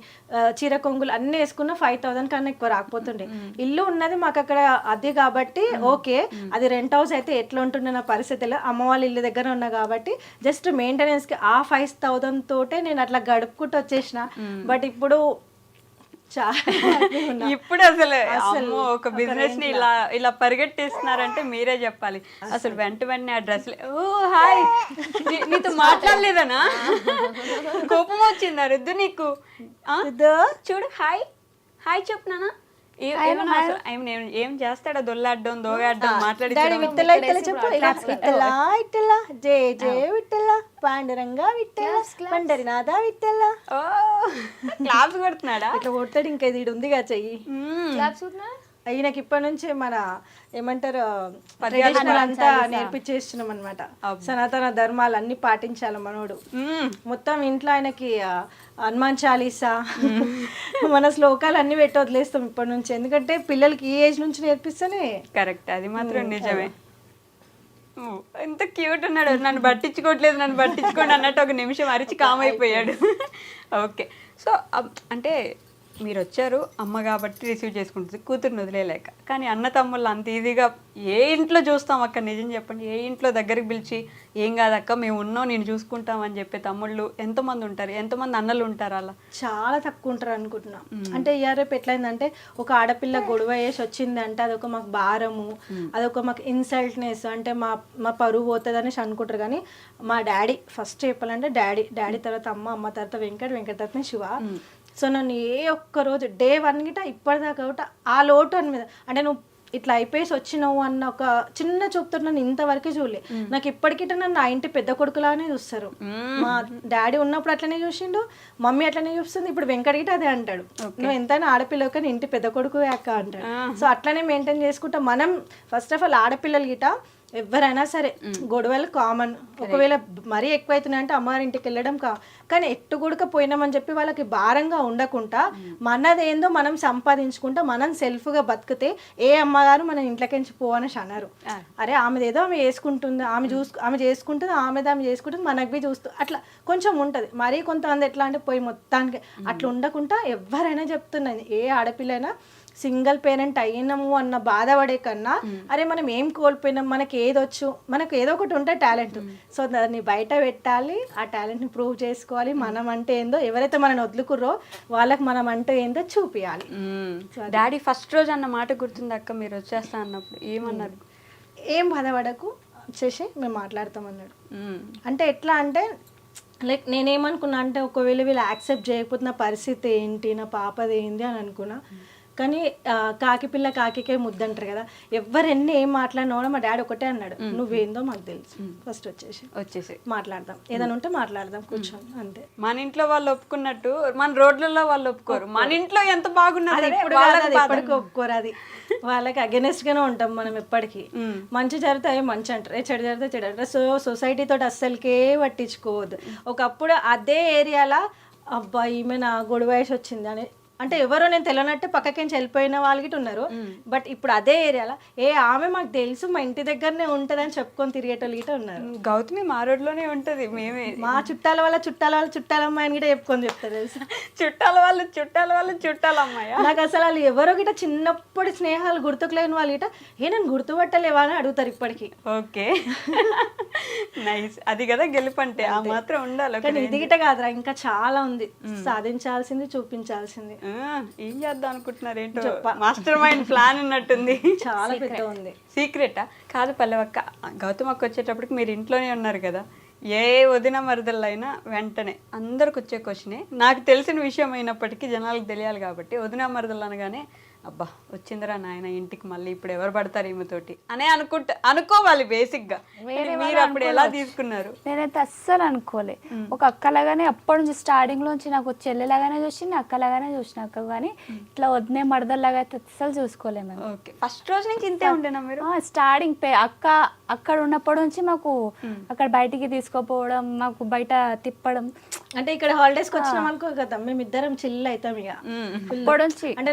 చీర కొంగులు అన్ని వేసుకున్న 5,000 కన్నా ఎక్కువ రాకపోతుండే. ఇల్లు ఉన్నది మాకు అక్కడ అది కాబట్టి ఓకే, అది రెంట్ హౌస్ అయితే ఎట్లా ఉంటుండే నా పరిస్థితిలో, అమ్మ వాళ్ళ ఇల్లు దగ్గర ఉన్నా కాబట్టి జస్ట్ మెయింటెనెన్స్ కి ఆ 5,000 తోటే నేను అట్లా గడుపుకుంటూ వచ్చేసిన. బట్ ఇప్పుడు ఇప్పుడు అసలు అమ్మో ఒక బిజినెస్ ని ఇలా ఇలా పరిగెట్టిస్తున్నారంటే మీరే చెప్పాలి. అసలు వెంటనే ఆ డ్రెస్ ఓ హాయ్ నీతో మాట్లాడలేదనా, కోపం వచ్చిందా రుద్దు నీకు? చూడు హాయ్ హాయ్ చెప్పునానా. ఏం చేస్తాడా, దొల్లాడడం దోగాడడం మాట్లాడి విట్టలా ఇట్టలా చెప్పు, ఇట్టలా ఇట్టలా జయ జయ విట్టలా పాండురంగా విట్టలా పండరినాథ విట్టలా. ఓ క్లాప్స్ కొడుతున్నాడా? ఇట్లా కొడతాడు. ఇంకా ఇది ఉందిగా చెయ్యి. ఈయనకి ఇప్పటి నుంచే మన ఏమంటారు ట్రెడిషనల్ అంతా నేర్పించేస్తున్నాం అనమాట. సనాతన ధర్మాలు అన్ని పాటించాలి మనోడు. మొత్తం ఇంట్లో ఆయనకి హనుమాన్ చాలీసా మన శ్లోకాలు అన్ని పెట్టి వదిలేస్తాం ఇప్పటి నుంచి. ఎందుకంటే పిల్లలకి ఈ ఏజ్ నుంచి నేర్పిస్తేనే కరెక్ట్. అది మాత్రం నిజమే. ఎంత క్యూట్ ఉన్నాడు. నన్ను పట్టించుకోవట్లేదు, నన్ను పట్టించుకోండి అన్నట్టు ఒక నిమిషం అరిచి కామ్ అయిపోయాడు. ఓకే. సో అంటే మీరు వచ్చారు అమ్మ కాబట్టి రిసీవ్ చేసుకుంటుంది, కూతురుని వదిలేలేక. కానీ అన్న తమ్ముళ్ళు అంత ఈజీగా ఏ ఇంట్లో చూస్తాం అక్క? నిజం చెప్పండి, ఏ ఇంట్లో దగ్గరికి పిలిచి ఏం కాదక్క మేము ఉన్నాం నేను చూసుకుంటాం అని చెప్పే తమ్ముళ్ళు ఎంతమంది ఉంటారు? ఎంతమంది అన్నలు ఉంటారు? అలా చాలా తక్కువ ఉంటారు అనుకుంటున్నా. అంటే రేపు ఎట్లయిందంటే ఒక ఆడపిల్ల గొడవ వేసి వచ్చింది అంటే అదొక మాకు భారము, అదొక మాకు ఇన్సల్ట్నెస్, అంటే మా పరువు పోతుంది అనేసి అనుకుంటారు. కానీ మా డాడీ ఫస్ట్ చెప్పాలంటే డాడీ తర్వాత అమ్మ తర్వాత వెంకట తర్వాత శివ. సో నన్ను ఏ ఒక్క రోజు డే 1 గిట ఇప్పటిదాకా ఒకటి ఆ లోటు అని మీద, అంటే నువ్వు ఇట్లా అయిపోయేసి వచ్చినావు అన్న ఒక చిన్న చూపుతో నన్ను ఇంతవరకే చూడలే. నాకు ఇప్పటికిట నన్ను నా ఇంటి పెద్ద కొడుకులానే చూస్తారు. మా డాడీ ఉన్నప్పుడు అట్లనే చూసిండు, మమ్మీ అట్లనే చూస్తుంది. ఇప్పుడు వెంకటగిట అదే అంటాడు, నువ్వు ఎంతైనా ఆడపిల్ల కానీ ఇంటి పెద్ద కొడుకు అక్క అంటాడు. సో అట్లనే మెయింటైన్ చేసుకుంటా. మనం ఫస్ట్ ఆఫ్ ఆల్ ఆడపిల్లలు గిట ఎవరైనా సరే గొడవలు కామన్. ఒకవేళ మరీ ఎక్కువైతున్నాయి అంటే అమ్మగారి ఇంటికి వెళ్ళడం కానీ ఎట్టుగుడక పోయినామని చెప్పి వాళ్ళకి భారంగా ఉండకుండా మనదేందో మనం సంపాదించుకుంటా మనం సెల్ఫ్గా బతికితే ఏ అమ్మగారు మన ఇంట్లోకించి పోవని అన్నారు. అరే ఆమెదేదో ఆమె వేసుకుంటుంది, ఆమె చేసుకుంటుంది, ఆమె చేసుకుంటుంది, మనకు బి చూస్తూ అట్లా కొంచెం ఉంటుంది. మరీ కొంతమంది ఎట్లా అంటే పోయి మొత్తానికి అట్లా ఉండకుండా ఎవరైనా చెప్తున్నది, ఏ ఆడపిల్లైనా సింగిల్ పేరెంట్ అయినాము అన్న బాధపడే కన్నా అరే మనం ఏం కోల్పోయినాం, మనకి ఏదొచ్చు, మనకు ఏదో ఒకటి ఉంటే టాలెంట్. సో దాన్ని బయట పెట్టాలి, ఆ టాలెంట్ని ప్రూవ్ చేసుకోవాలి. మనం అంటే ఏందో, ఎవరైతే మనని వదులుకుర్రో వాళ్ళకి మనం అంటే ఏందో చూపించాలి. డాడీ ఫస్ట్ రోజు అన్న మాట గుర్తుంది అక్క మీరు వచ్చేస్తా అన్నప్పుడు ఏమన్నారు? ఏం బాధపడకు వచ్చేసి మేము మాట్లాడతాం అన్నాడు. అంటే ఎట్లా అంటే లైక్ నేనేమనుకున్నా అంటే ఒకవేళ వీళ్ళు యాక్సెప్ట్ చేయకపోతే నా పరిస్థితి ఏంటి, నా పాపది ఏంటి అని అనుకున్నా. కానీ కాకి పిల్ల కాకికే ముద్దంటారు కదా, ఎవరెన్ని ఏం మాట్లాడినా కూడా మా డాడీ ఒకటే అన్నాడు, నువ్వేందో మాకు తెలుసు, ఫస్ట్ వచ్చేసి మాట్లాడదాం, ఏదైనా ఉంటే మాట్లాడదాం కూర్చొని అంతే. మన ఇంట్లో వాళ్ళు ఒప్పుకున్నట్టు మన రోడ్లలో వాళ్ళు ఒప్పుకోరు. మన ఇంట్లో ఎంత బాగున్నది ఎప్పటికీ ఒప్పుకోరు. అది వాళ్ళకి అగెనెస్ట్ గానే ఉంటాం మనం ఎప్పటికీ. మంచి జరిగితే అవి మంచి అంటారు, చెడు జరిగితే చెడు అంటారు. సో సొసైటీ తోటి అస్సలకే పట్టించుకోవద్దు. ఒకప్పుడు అదే ఏరియాలో అబ్బా ఈమె నా గొడవ వేసి వచ్చింది అని అంటే ఎవరో నేను తెలియనట్టు పక్కకించి వెళ్ళిపోయిన వాళ్ళకి ఉన్నారు. బట్ ఇప్పుడు అదే ఏరియాలో ఆమె మాకు తెలుసు మా ఇంటి దగ్గరనే ఉంటది అని చెప్పుకొని తిరిగేటోళ్ళు గిట ఉన్నారు. గౌతమి మా రోడ్లోనే ఉంటది, మేమే మా చుట్టాల వాళ్ళ చుట్టాలమ్మాయి అని గిట చెప్పుకొని చెప్తారు తెలుసా. చుట్టాల వాళ్ళ చుట్టాలమ్మాయి. నాకు అసలు వాళ్ళు ఎవరో గిట చిన్నప్పుడు స్నేహాలు గుర్తుకులేని వాళ్ళు గిట నేను గుర్తుపట్టలేవా అని అడుగుతారు ఇప్పటికి. Okay nice. అది కదా గెలుపంటే, ఆ మాత్రం ఉండాలి. కానీ ఇది గిట కాదురా, ఇంకా చాలా ఉంది సాధించాల్సింది, చూపించాల్సింది. ఏం చేద్దాం అనుకుంటున్నారు ఏంటో, మాస్టర్ మైండ్ ప్లాన్ ఉన్నట్టుంది. చాలా పెద్ద ఉంది. సీక్రెటా? కాదు పల్లవక్క, గౌతమ్ అక్క వచ్చేటప్పటికి మీరు ఇంట్లోనే ఉన్నారు కదా, ఏ వదిన మరదళ్ళైనా వెంటనే అందరికి వచ్చే క్వశ్చనే, నాకు తెలిసిన విషయం అయినప్పటికీ జనాలకు తెలియాలి కాబట్టి, వదిన మరదలు అనగానే అబ్బా వచ్చిందిరా నాయన ఇంటికి మళ్ళీ ఇప్పుడు ఎవరు పడతారు ఈమెతోటి అనే అనుకోవాలి బేసిక్గా. మీరు అప్పుడు ఎలా తీసుకున్నారు? నేనైతే అస్సలు అనుకోలే. ఒక అక్కలాగానే అప్పటి నుంచి స్టార్టింగ్ లోంచి నాకు చెల్లెలాగానే చూసింది, అక్కలాగానే చూసిన అక్క, కానీ ఇట్లా వదినే మడదల్లాగా అయితే అస్సలు చూసుకోలేము మేము. ఓకే, ఫస్ట్ రోజు నుంచి ఇంతే ఉండేనా మీరు? స్టార్టింగ్ అక్క అక్కడ ఉన్నప్పటి నుంచి మాకు అక్కడ బయటికి తీసుకోపోవడం, మాకు బయట తిప్పడం, అంటే ఇక్కడ హాలిడేస్కి వచ్చినాం అనుకో కదా మేమిద్దరం చిల్ అవుతాం ఇక అప్పటి నుంచి. అంటే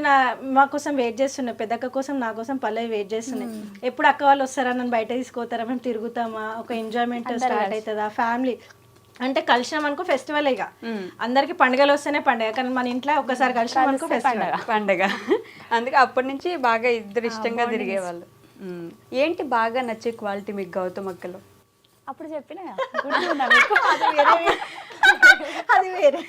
మా కోసం వెయిట్ చేస్తున్నాయి, పెద్దక్క కోసం నా కోసం పల్లవి వెయిట్ చేస్తున్నాయి. ఎప్పుడు అక్క వాళ్ళు వస్తారా, నన్ను బయట తీసుకోతారా, మేము తిరుగుతామా, ఒక ఎంజాయ్మెంట్ స్టార్ట్ అవుతుందా ఫ్యామిలీ అంటే. కలిసినాం అనుకో ఫెస్టివల్ ఇక అందరికి పండుగలు వస్తేనే పండుగ, కానీ మన ఇంట్లో ఒక్కసారి కలిసినాం అనుకో పండగ. అందుకే అప్పటి నుంచి బాగా ఇద్దరు ఇష్టంగా తిరిగేవాళ్ళు. ఏంటి బాగా నచ్చే క్వాలిటీ మీకు గౌతమ్ అక్కలో? అప్పుడు చెప్పిన అది వేరే.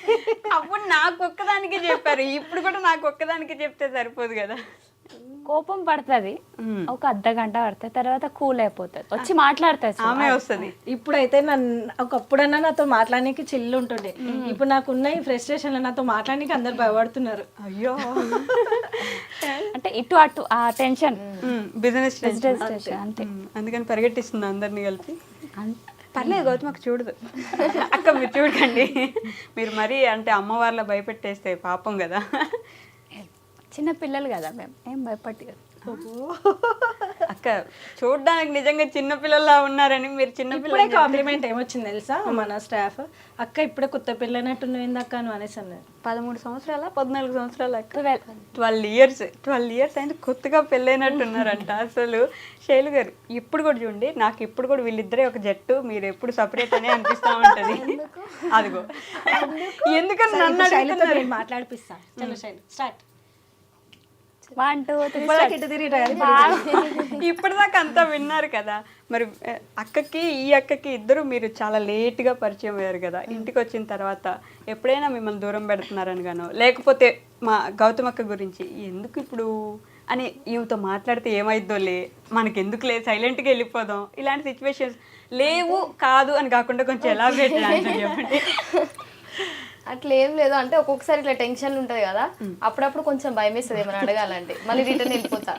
అప్పుడు నాకు ఒక్కదానికి చెప్పారు, ఇప్పుడు కూడా నాకు ఒక్కదానికి చెప్తే సరిపోదు కదా. కోపం పడుతుంది, ఒక అర్ధ గంట పడుతుంది, తర్వాత కూల్ అయిపోతుంది, వచ్చి మాట్లాడుతుంది, ఆమె వస్తుంది. ఇప్పుడైతే ఒకప్పుడన్నా నాతో మాట్లాడడానికి చిల్లు ఉంటుండే, ఇప్పుడు నాకున్న ఈ ఫ్రస్ట్రేషన్ నాతో మాట్లాడడానికి అందరు భయపడుతున్నారు. అయ్యో అంటే ఇటు అటు ఆ టెన్షన్, బిజినెస్ టెన్షన్ అంతే. అందుకని పరిగెట్టిస్తుంది అందరినీ కలిపి. పర్లేదు గౌతమ్ అక్క చూడదు. అక్క మీరు చూడకండి, మీరు మరీ అంటే అమ్మవార్ల భయపెట్టేస్తే పాపం కదా. చిన్న పిల్లలు కదా మేము, ఏం భయపడి. అక్క చూడడానికి నిజంగా చిన్న పిల్లల్లా ఉన్నారని మీరు చిన్న ఇప్పుడే కాంప్లిమెంట్ ఏమొచ్చింది తెలుసా మన స్టాఫ్, అక్క ఇప్పుడే కొత్త పిల్లనట్టున్నది అక్క అని అనేసి అన్నారు. 13 సంవత్సరాల 14 సంవత్సరాల 12 ఇయర్స్ అయింది, కొత్తగా పెళ్ళైనట్టున్నారంట. అసలు శైలు గారు ఇప్పుడు కూడా చూడండి, నాకు ఇప్పుడు కూడా వీళ్ళిద్దరే ఒక జట్టు, మీరు ఎప్పుడు సపరేట్ అనే అనిపిస్తా ఉంటది. అదిగో ఎందుకని నన్ను అడుగుతున్నారు. మాట్లాడిపిస్తా. చలో శైలు స్టార్ట్. 1 2 3 ఇప్పటిదాకా అంతా విన్నారు కదా. మరి అక్కకి ఈ అక్కకి ఇద్దరు మీరు చాలా లేట్గా పరిచయం అయ్యారు కదా. ఇంటికి వచ్చిన తర్వాత ఎప్పుడైనా మిమ్మల్ని దూరం పెడుతున్నారని గానో, లేకపోతే మా గౌతమ్ అక్క గురించి ఎందుకు ఇప్పుడు అని ఈమెతో మాట్లాడితే ఏమైద్దో మనకి ఎందుకులే సైలెంట్గా వెళ్ళిపోదాం, ఇలాంటి సిచ్యువేషన్స్ లేవు కాదు అని కాకుండా కొంచెం ఎలా చెప్పండి. అట్లా ఏం లేదు, అంటే ఒక్కొక్కసారి ఇట్లా టెన్షన్ ఉంటుంది కదా, అప్పుడప్పుడు కొంచెం భయం వేస్తుంది ఏమైనా అడగాలంటే, మళ్ళీ రిటర్న్ వెళ్ళిపోతా.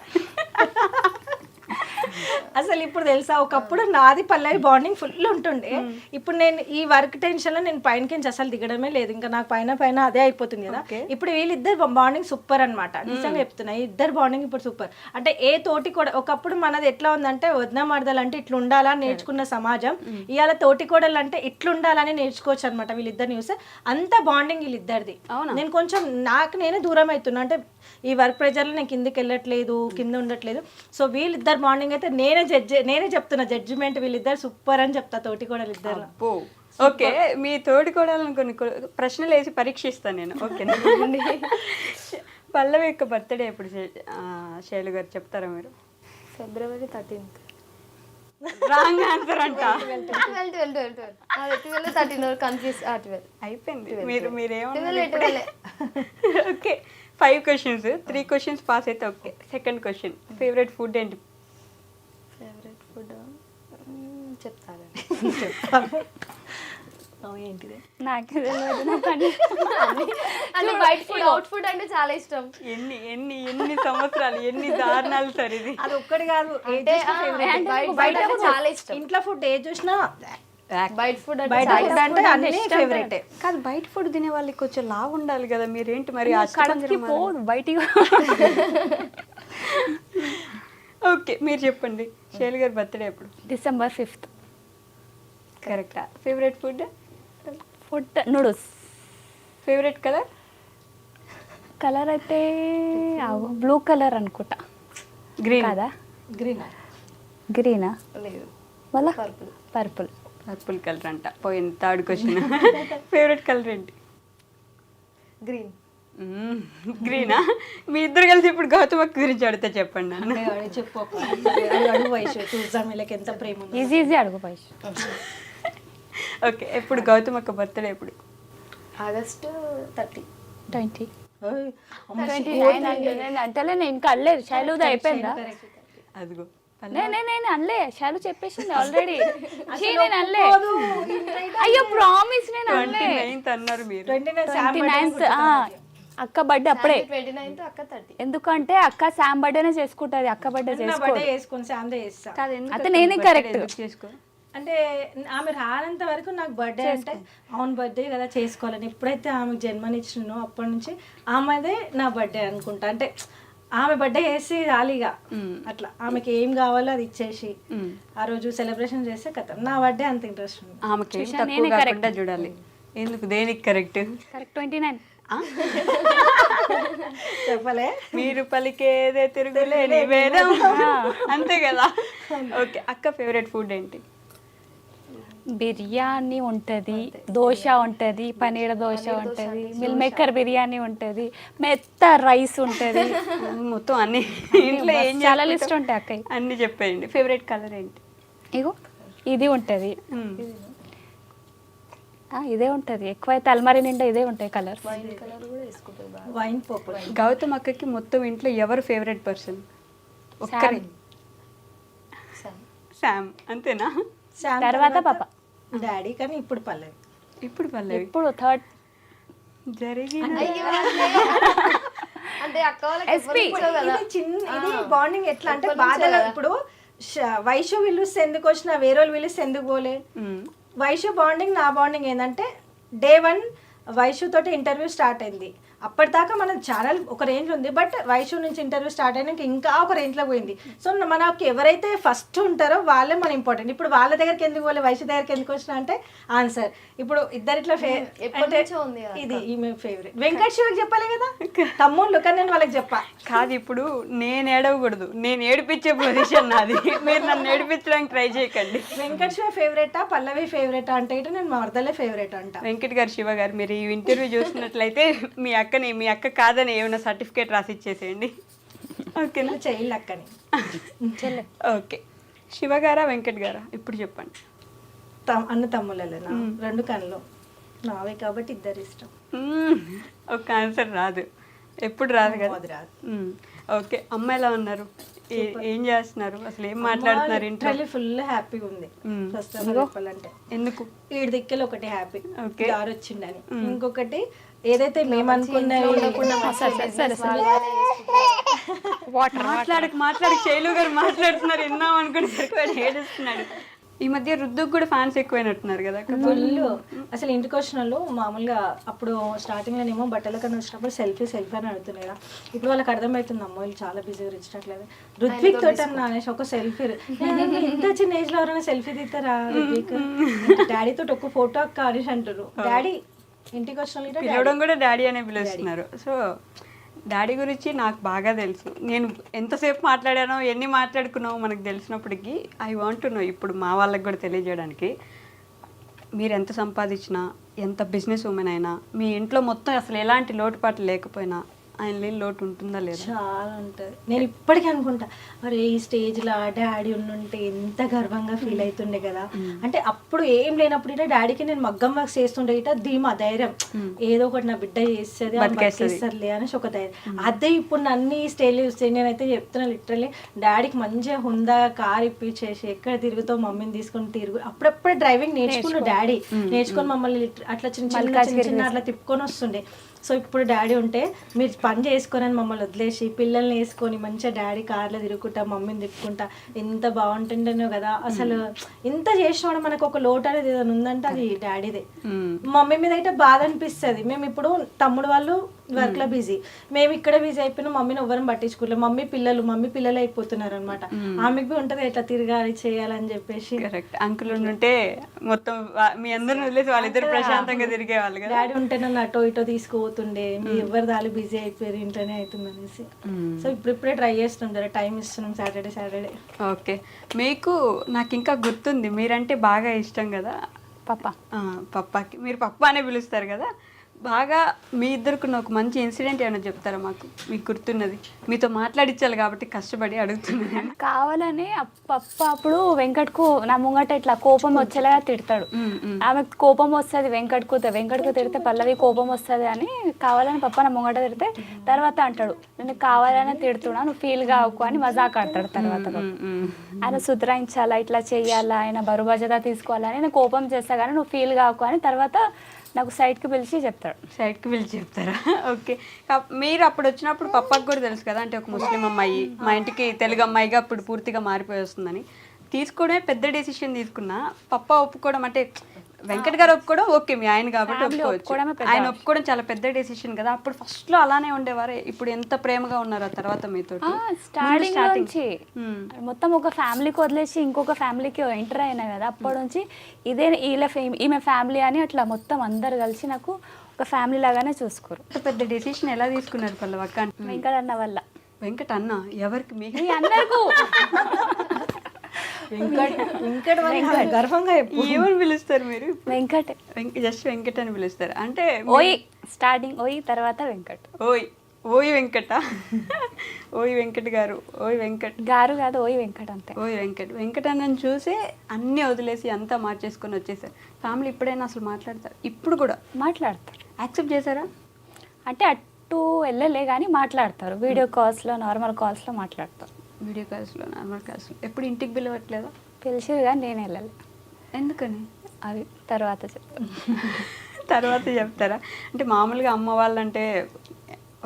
అసలు ఇప్పుడు తెలుసా, ఒకప్పుడు నాది పల్లవి బాండింగ్ ఫుల్ ఉంటుండే, ఇప్పుడు నేను ఈ వర్క్ టెన్షన్ లో నేను పైనకించి అసలు దిగడమే లేదు, ఇంకా నాకు పైన అదే అయిపోతుంది కదా. ఇప్పుడు వీళ్ళిద్దరు బాండింగ్ సూపర్ అనమాట, నిజంగా చెప్తున్నా, ఇద్దరు బాండింగ్ ఇప్పుడు సూపర్. అంటే ఏ తోటి కూడా ఒకప్పుడు మనది ఎట్లా ఉందంటే వదిన మరదలు అంటే ఇట్లా ఉండాలని నేర్చుకున్న సమాజం, ఇవాళ తోటి కోడలు అంటే ఇట్లా ఉండాలని నేర్చుకోవచ్చు అనమాట. వీళ్ళిద్దరిని చూస్తే అంత బాండింగ్ వీళ్ళిద్దరిది. నేను కొంచెం నాకు నేనే దూరం అవుతున్నా, అంటే ఈ వర్క్ ప్రెజర్లో నేను కిందకి వెళ్ళట్లేదు, కింద ఉండట్లేదు. సో వీళ్ళిద్దరు బాండింగ్ అయితే నేనే చెప్తున్నా, జడ్జిమెంట్ వీళ్ళిద్దరు సూపర్ అని చెప్తా, తోటి కోడలు ఇద్దరు. ఓకే, మీ తోటి కోడలను కొన్ని ప్రశ్నలు వేసి పరీక్షిస్తాను నేను, ఓకేనా? పల్లవి యొక్క బర్త్డే ఎప్పుడు శైలు గారు చెప్తారా మీరు? February 13th. రాంగ్ ఆన్సర్ అంట. 12 కన్ఫ్యూజ్. అయిపోయింది. మీరేమో ఓకే, 5 questions, 3 questions పాస్ అయితే okay. Second question, favourite food ఏంటి? ఫేవరెట్ ఫుడ్ చెప్తాను. ఏంటిది నాకు తెలియదు. నాకు బయట ఫుడ్, అవుట్ ఫుడ్ అంటే చాలా ఇష్టం. ఎన్ని సంవత్సరాలు, ఎన్ని దారుణాలు సార్ ఇది. అది ఒక్కటి కాదు, బయట చాలా ఇష్టం. ఇంట్లో ఫుడ్ ఏ చూసినా బయట ఫుడ్ అంటే అన్ని ఫేవరెట్ కాదు. బయట ఫుడ్ తినే వాళ్ళకి కొంచెం లావు ఉండాలి కదా, మీరేంటి మరి కడపకి పోదు బయటికి. ఓకే, మీరు చెప్పండి శైలు గారి బర్త్డే ఎప్పుడు? December 5th. కరెక్టా? Favourite food noodles. Favourite colour అయితే బ్లూ కలర్ అనుకుంటా. గ్రీన్ కదా? గ్రీనా లేదు, మళ్ళా పర్పుల్ కలర్ అంట. పోయింది థర్డ్ క్వశ్చన్. ఫేవరెట్ కలర్ ఏంటి? గ్రీన్. గ్రీనా? మీ ఇద్దరు కలిసి ఇప్పుడు గౌతమ్ అక్క గురించి అడిగితే చెప్పండి. నన్ను చెప్పు, అడుగు వయసు చూద్దాం వీళ్ళకి ఎంత ప్రేమ. ఈజీ అడుగు పైసు. ఓకే, ఎప్పుడు గౌతమ్ అక్క బర్త్డే ఎప్పుడు? August 30. 20. 29 అంటలే, నేను కనలేదు. శైలుది అయిపోయిందా? అదిగో నేను అనలే, శైలు చెప్పేసింది ఆల్రెడీ. నేను అనలే, అయ్యో ప్రామిస్ నేను అనలే. 29th అన్నారు మీరు. 29th అక్క బర్త్డే అప్పుడే 29th అక్క 30. ఎందుకంటే అక్క శామ్ బర్త్డేనే చేసుకుంటది, అక్క బర్త్డే నా చేసుకో. బర్త్డే చేసుకుని శాందే చేస్తా. కాదు ఎందుకు అయితే నేనే birthday correct. ఎందుకు చేసుకో అంటే ఆమె రానంత వరకు నాకు బర్త్డే అంటే అవును బర్త్డే కదా చేసుకోవాలని. ఎప్పుడైతే ఆమెకు జన్మనిచ్చినో అప్పటి నుంచి ఆమెదే నా బర్త్డే అనుకుంటా. అంటే ఆమె బర్త్డే చేసి రాలిగా అట్లా ఆమెకి ఏం కావాలో అది ఇచ్చేసి ఆ రోజు సెలబ్రేషన్ చేస్తే కథ నా బర్త్డే అంత ఇంట్రెస్ట్ ఉంది. ఆమెకి ఏం తక్కువ కాకుండా చూడాలి. ఎందుకు దేనికి కరెక్ట్? కరెక్ట్ 29. చెప్పలే మీరు పలికేదే తిరుగులేని వేదం అంతే కదా. ఓకే, అక్క ఫేవరెట్ ఫుడ్ ఏంటి? బిర్యానీ ఉంటుంది, దోశ ఉంటుంది, పనీర్ దోశ ఉంటుంది, మిల్ మేకర్ బిర్యానీ ఉంటుంది, మెత్త రైస్ ఉంటుంది. మొత్తం అన్ని ఇంట్లో ఏం చాలా చేసుకుంటావు? లిస్ట్ ఉంటాయి అక్కయ్య. అన్ని చెప్పేయండి. ఫేవరెట్ కలర్ ఏంటి? ఇగో ఇది ఉంటుంది, ఇదే ఉంటుంది. ఎక్కువైతే అల్మారీ నిండా ఇదే ఉంటాయి కలర్. Wine purple. గౌతమ్ అక్కకి మొత్తం ఇంట్లో ఎవరు ఫేవరెట్ పర్సన్? ఒక్కరే, శామ్ అంతేనా? శామ్ తర్వాత పాప, డాడీ, కానీ ఇప్పుడు పల్లవి. ఇప్పుడు పల్లవి ఇప్పుడు థర్డ్ జరిగిన అంటే అక్క వాళ్ళకి ఎవరు ఇచ్చావు కదా. ఇది చిన్న ఇది బాండింగ్ ఎట్లా అంటే బాధగా ఇప్పుడు వైషు పిలుస్తే ఎందుకు వచ్చినా వేరే వాళ్ళు పిలుస్తే ఎందుకు పోలే. వైషు బాండింగ్ నా బాండింగ్ ఏంటంటే డే 1 వైషు తోటి ఇంటర్వ్యూ స్టార్ట్ అయింది. అప్పటిదాకా మన ఛానల్ ఒక రేంజ్ ఉంది, బట్ వైషు నుంచి ఇంటర్వ్యూ స్టార్ట్ అయినాక ఇంకా ఒక రేంజ్లో పోయింది. సో మనకి ఎవరైతే ఫస్ట్ ఉంటారో వాళ్ళే మన ఇంపార్టెంట్. ఇప్పుడు వాళ్ళ దగ్గరికి ఎందుకు పోలే, వైషు దగ్గరికి ఎందుకు వచ్చినా అంటే ఆన్సర్ ఇప్పుడు ఇద్దరిట్లో ఎప్పటి నుంచో ఉంది కదా ఇది ఈమె ఫేవరెట్. వెంకట్ శివకి చెప్పాలి కదా తమ్ముళ్ళు, కానీ నేను వాళ్ళకి చెప్పా. కాదు, ఇప్పుడు నేను ఏడవకూడదు, నేను ఏడిపించే పొజిషన్ నాది. మీరు నన్ను ఏడిపించడానికి ట్రై చేయకండి. వెంకట్ శివ ఫేవరెటా పల్లవి ఫేవరెటా అంటే ఇటు నేను మరదలే ఫేవరెట్ అంట. వెంకట్ గారు, శివ గారు, మీరు ఈ ఇంటర్వ్యూ చూసినట్లయితే మీ అక్క కాదని ఏమైనా సర్టిఫికేట్ రాసి ఇచ్చేసేయండి. ఓకేనా? చెయ్యి అక్కని. ఓకే, శివ గారా వెంకట్ గారా ఇప్పుడు చెప్పండి. అన్న తమ్ముళ్ళేనా? 2 కళ్ళు నావే కాబట్టి ఇద్దరు ఇష్టం. ఒక ఆన్సర్ రాదు, ఎప్పుడు రాదు కదా. అది రాదు. ఓకే, అమ్మ ఎలా ఉన్నారు? ఏం చేస్తున్నారు? అసలు ఏం మాట్లాడుతున్నారు ఇంట్లో? ఫుల్ హ్యాపీగా ఉంది. ఫస్ట్ చెప్పాలంటే ఎందుకు? ఈడి దిక్కలు ఒకటి హ్యాపీ ఓకే. దారి వచ్చిందని, ఇంకొకటి ఏదైతే మేము అనుకున్నవి మాట్లాడక శైలు గారు మాట్లాడుతున్నారు విన్నాం అనుకుని ఏడుస్తున్నాడు. ఈ మధ్య రుద్దుకు కూడా ఫ్యాన్స్ ఎక్కువైనట్టున్నారు కదా. ఫుల్ అసలు ఇంటికి వచ్చిన వాళ్ళు మామూలుగా అప్పుడు స్టార్టింగ్ లోనేమో బట్టల కన్నా వచ్చినప్పుడు సెల్ఫీ అని అడుగుతున్నాయి కదా. ఇప్పుడు వాళ్ళకి అర్థమవుతుంది అమ్మాయిలు చాలా బిజీగా ఇచ్చట్లేదు. రుత్విక్ తోటి అన్న అనేసి ఒక సెల్ఫీ, ఇంత చిన్న ఏజ్ లో ఎవరైనా సెల్ఫీ తీస్తారా రుత్విక్? డాడీ తోటి ఒక ఫోటో అక్క అనేసి అంటారు. డాడీ ఇంటికి వచ్చిన పిలవడం కూడా డాడీ అనే పిలుస్తున్నారు. సో డాడీ గురించి నాకు బాగా తెలుసు. నేను ఎంతసేపు మాట్లాడానో, ఎన్ని మాట్లాడుకున్నామో మనకు తెలిసినప్పటికీ ఐ వాంట్ టు నో. ఇప్పుడు మా వాళ్ళకి కూడా తెలియజేయడానికి, మీరు ఎంత సంపాదించినా, ఎంత బిజినెస్ ఉమెన్ అయినా, మీ ఇంట్లో మొత్తం అసలు ఎలాంటి లోటుపాట్లు లేకపోయినా ఆయన లేని లోటు ఉంటుందా లేదా? చాలా ఉంటుంది. నేను ఇప్పటికీ అనుకుంటా, అరే ఈ స్టేజ్లో డాడీ ఉండుంటే ఎంత గర్వంగా ఫీల్ అవుతుండే కదా. అంటే అప్పుడు ఏం లేనప్పుడు ఇట డాడీకి నేను మగ్గం వర్క్ చేస్తుండే ఇట ధీమా ధైర్యం, ఏదో ఒకటి నా బిడ్డ చేస్తుంది బతికేస్తారులే అనేసి ఒక ధైర్యం. అదే ఇప్పుడు అన్ని స్టేజ్లు చూస్తే నేనైతే చెప్తున్నా లిటరల్లీ డాడీకి మంచిగా హుందా కార్ ఇప్పించేసి ఎక్కడ తిరుగుతావు మమ్మీని తీసుకొని తిరుగు. అప్పుడప్పుడే డ్రైవింగ్ నేర్చుకున్నాడు డాడీ, నేర్చుకొని మమ్మల్ని అట్లా చిన్న చిన్న అట్లా తిప్పుకొని వస్తుండే. సో ఇప్పుడు డాడీ ఉంటే మీరు పని చేసుకొని మమ్మల్ని వదిలేసి పిల్లల్ని వేసుకొని మంచిగా డాడీ కార్లో తిరుగుకుంటా మమ్మీని తిప్పుకుంటా ఎంత బాగుంటుండేనో కదా. అసలు ఇంత చేసినప్పుడు మనకు ఒక లోటు అనేది ఏదైనా ఉందంటే అది డాడీదే. మమ్మీ మీద అయితే బాధ అనిపిస్తుంది. మేము ఇప్పుడు తమ్ముడు వాళ్ళు వర్క్ లో బిజీ, మేము ఇక్కడ బిజీ అయిపోయినా మమ్మీని ఎవరిని పట్టించుకోలేదు. మమ్మీ పిల్లలు అయిపోతున్నారు అనమాట. ఆమెకు ఉంటది ఎట్లా తిరగాలి చేయాలని చెప్పేసి. కరెక్ట్. అంకుల్ ఉంటే మొత్తం మీ అందరిని వదిలేసి వాళ్ళిద్దరు ప్రశాంతంగా తిరిగేవాళ్ళు కదా. డాడీ ఉంటే నన్ను అటో ఇటో తీసుకుపోతుండే, మీ ఎవరి దాని బిజీ అయిపోయారు ఇంట్లోనే అవుతుంది అనేసి. సో ఇప్పుడిప్పుడే ట్రై చేస్తున్నాం, జర టైం ఇస్తున్నాం సాటర్డే. ఓకే, మీకు నాకు ఇంకా గుర్తుంది, మీరంటే బాగా ఇష్టం కదా పప్పాకి. మీరు పప్పా అనే పిలుస్తారు కదా. బాగా మీ ఇద్దరికి ఒక మంచి ఇన్సిడెంట్ ఏమైనా చెప్తారా మాకు, మీకు గుర్తున్నది? మీతో మాట్లాడించాలి కాబట్టి కష్టపడి అడుగుతున్నాను. కావాలని పప్ప అప్పుడు వెంకట్కు నా ముంగట ఇట్లా కోపం వచ్చేలాగా తిడతాడు. ఆమెకు కోపం వస్తుంది వెంకట్కు తిడితే పల్లవి కోపం వస్తుంది అని కావాలని పప్ప నా ముంగట తిడితే తర్వాత అంటాడు, నేను కావాలని తిడుతున్నా నువ్వు ఫీల్ కావకు అని మజాక్ ఆడతాడు. తర్వాత ఆయన సుధరాయించాలా, ఇట్లా చెయ్యాలా, ఆయన బరువు బాధ్యత తీసుకోవాలని నేను కోపం చేస్తా కానీ నువ్వు ఫీల్ కావకు అని తర్వాత నాకు సైడ్కి పిలిచి చెప్తాడు. సైడ్కి పిలిచి చెప్తారా? ఓకే. మీరు అప్పుడు వచ్చినప్పుడు పప్పాకి కూడా తెలుసు కదా, అంటే ఒక ముస్లిం అమ్మాయి మా ఇంటికి తెలుగు అమ్మాయిగా అప్పుడు పూర్తిగా మారిపోయి వస్తుందని. తీసుకోవడమే పెద్ద డెసిషన్ తీసుకున్నా, పప్ప ఒప్పుకోవడం అంటే వెంకట్ గారు ఒప్పుకోవడం ఓకే, మీ ఆయన కాబట్టి ఒప్పుకోవచ్చు. ఆయన ఒప్పుకోవడం చాలా పెద్ద డెసిషన్ కదా. అప్పుడు ఫస్ట్ లో అలానే ఉండేవారే, ఇప్పుడు ఎంత ప్రేమగా ఉన్నారు ఆ తర్వాత మీతో? స్టార్టింగ్ నుంచి మొత్తం ఒక ఫ్యామిలీకి వదిలేసి ఇంకొక ఫ్యామిలీకి ఎంటర్ అయినా కదా, అప్పటి నుంచి ఇదే ఈమె ఫ్యామిలీ అని అట్లా మొత్తం అందరు కలిసి నాకు ఒక ఫ్యామిలీ లాగానే చూసుకోరు. పెద్ద డెసిషన్ ఎలా తీసుకున్నారు పల్లవక్క? వెంకట్ అన్న వల్ల. వెంకట్ అన్న ఎవరికి? మీకు అందరికీ వెంకట్ గర్వంగా ఏమని పిలుస్తారు మీరు? వెంకట్. జస్ట్ వెంకట్ అని పిలుస్తారు అంటే? ఓయ్ స్టార్టింగ్ ఓయ్, తర్వాత వెంకట్. ఓయ్ ఓయ్ వెంకట. ఓయ్ వెంకట్ గారు, ఓయ్ వెంకట్ గారు కాదు, ఓయ్ వెంకట్ అంతే. ఓయ్ వెంకట్. వెంకట్ అన్నని చూసి అన్నీ వదిలేసి అంతా మార్చేసుకొని వచ్చేసారు. ఫ్యామిలీ ఇప్పుడైనా అసలు మాట్లాడతారు? ఇప్పుడు కూడా మాట్లాడతారు. యాక్సెప్ట్ చేశారా? అంటే అటు వెళ్ళలే కానీ మాట్లాడతారు. వీడియో కాల్స్లో, నార్మల్ కాల్స్లో మాట్లాడతారు. వీడియో కాల్స్లో, నార్మల్ కాల్స్లో. ఎప్పుడు ఇంటికి పిలవట్లేదా? పిలిచిరు కానీ నేను వెళ్ళాలి. ఎందుకని? అది తర్వాత చెప్తాను. తర్వాత చెప్తారా? అంటే మామూలుగా అమ్మ వాళ్ళంటే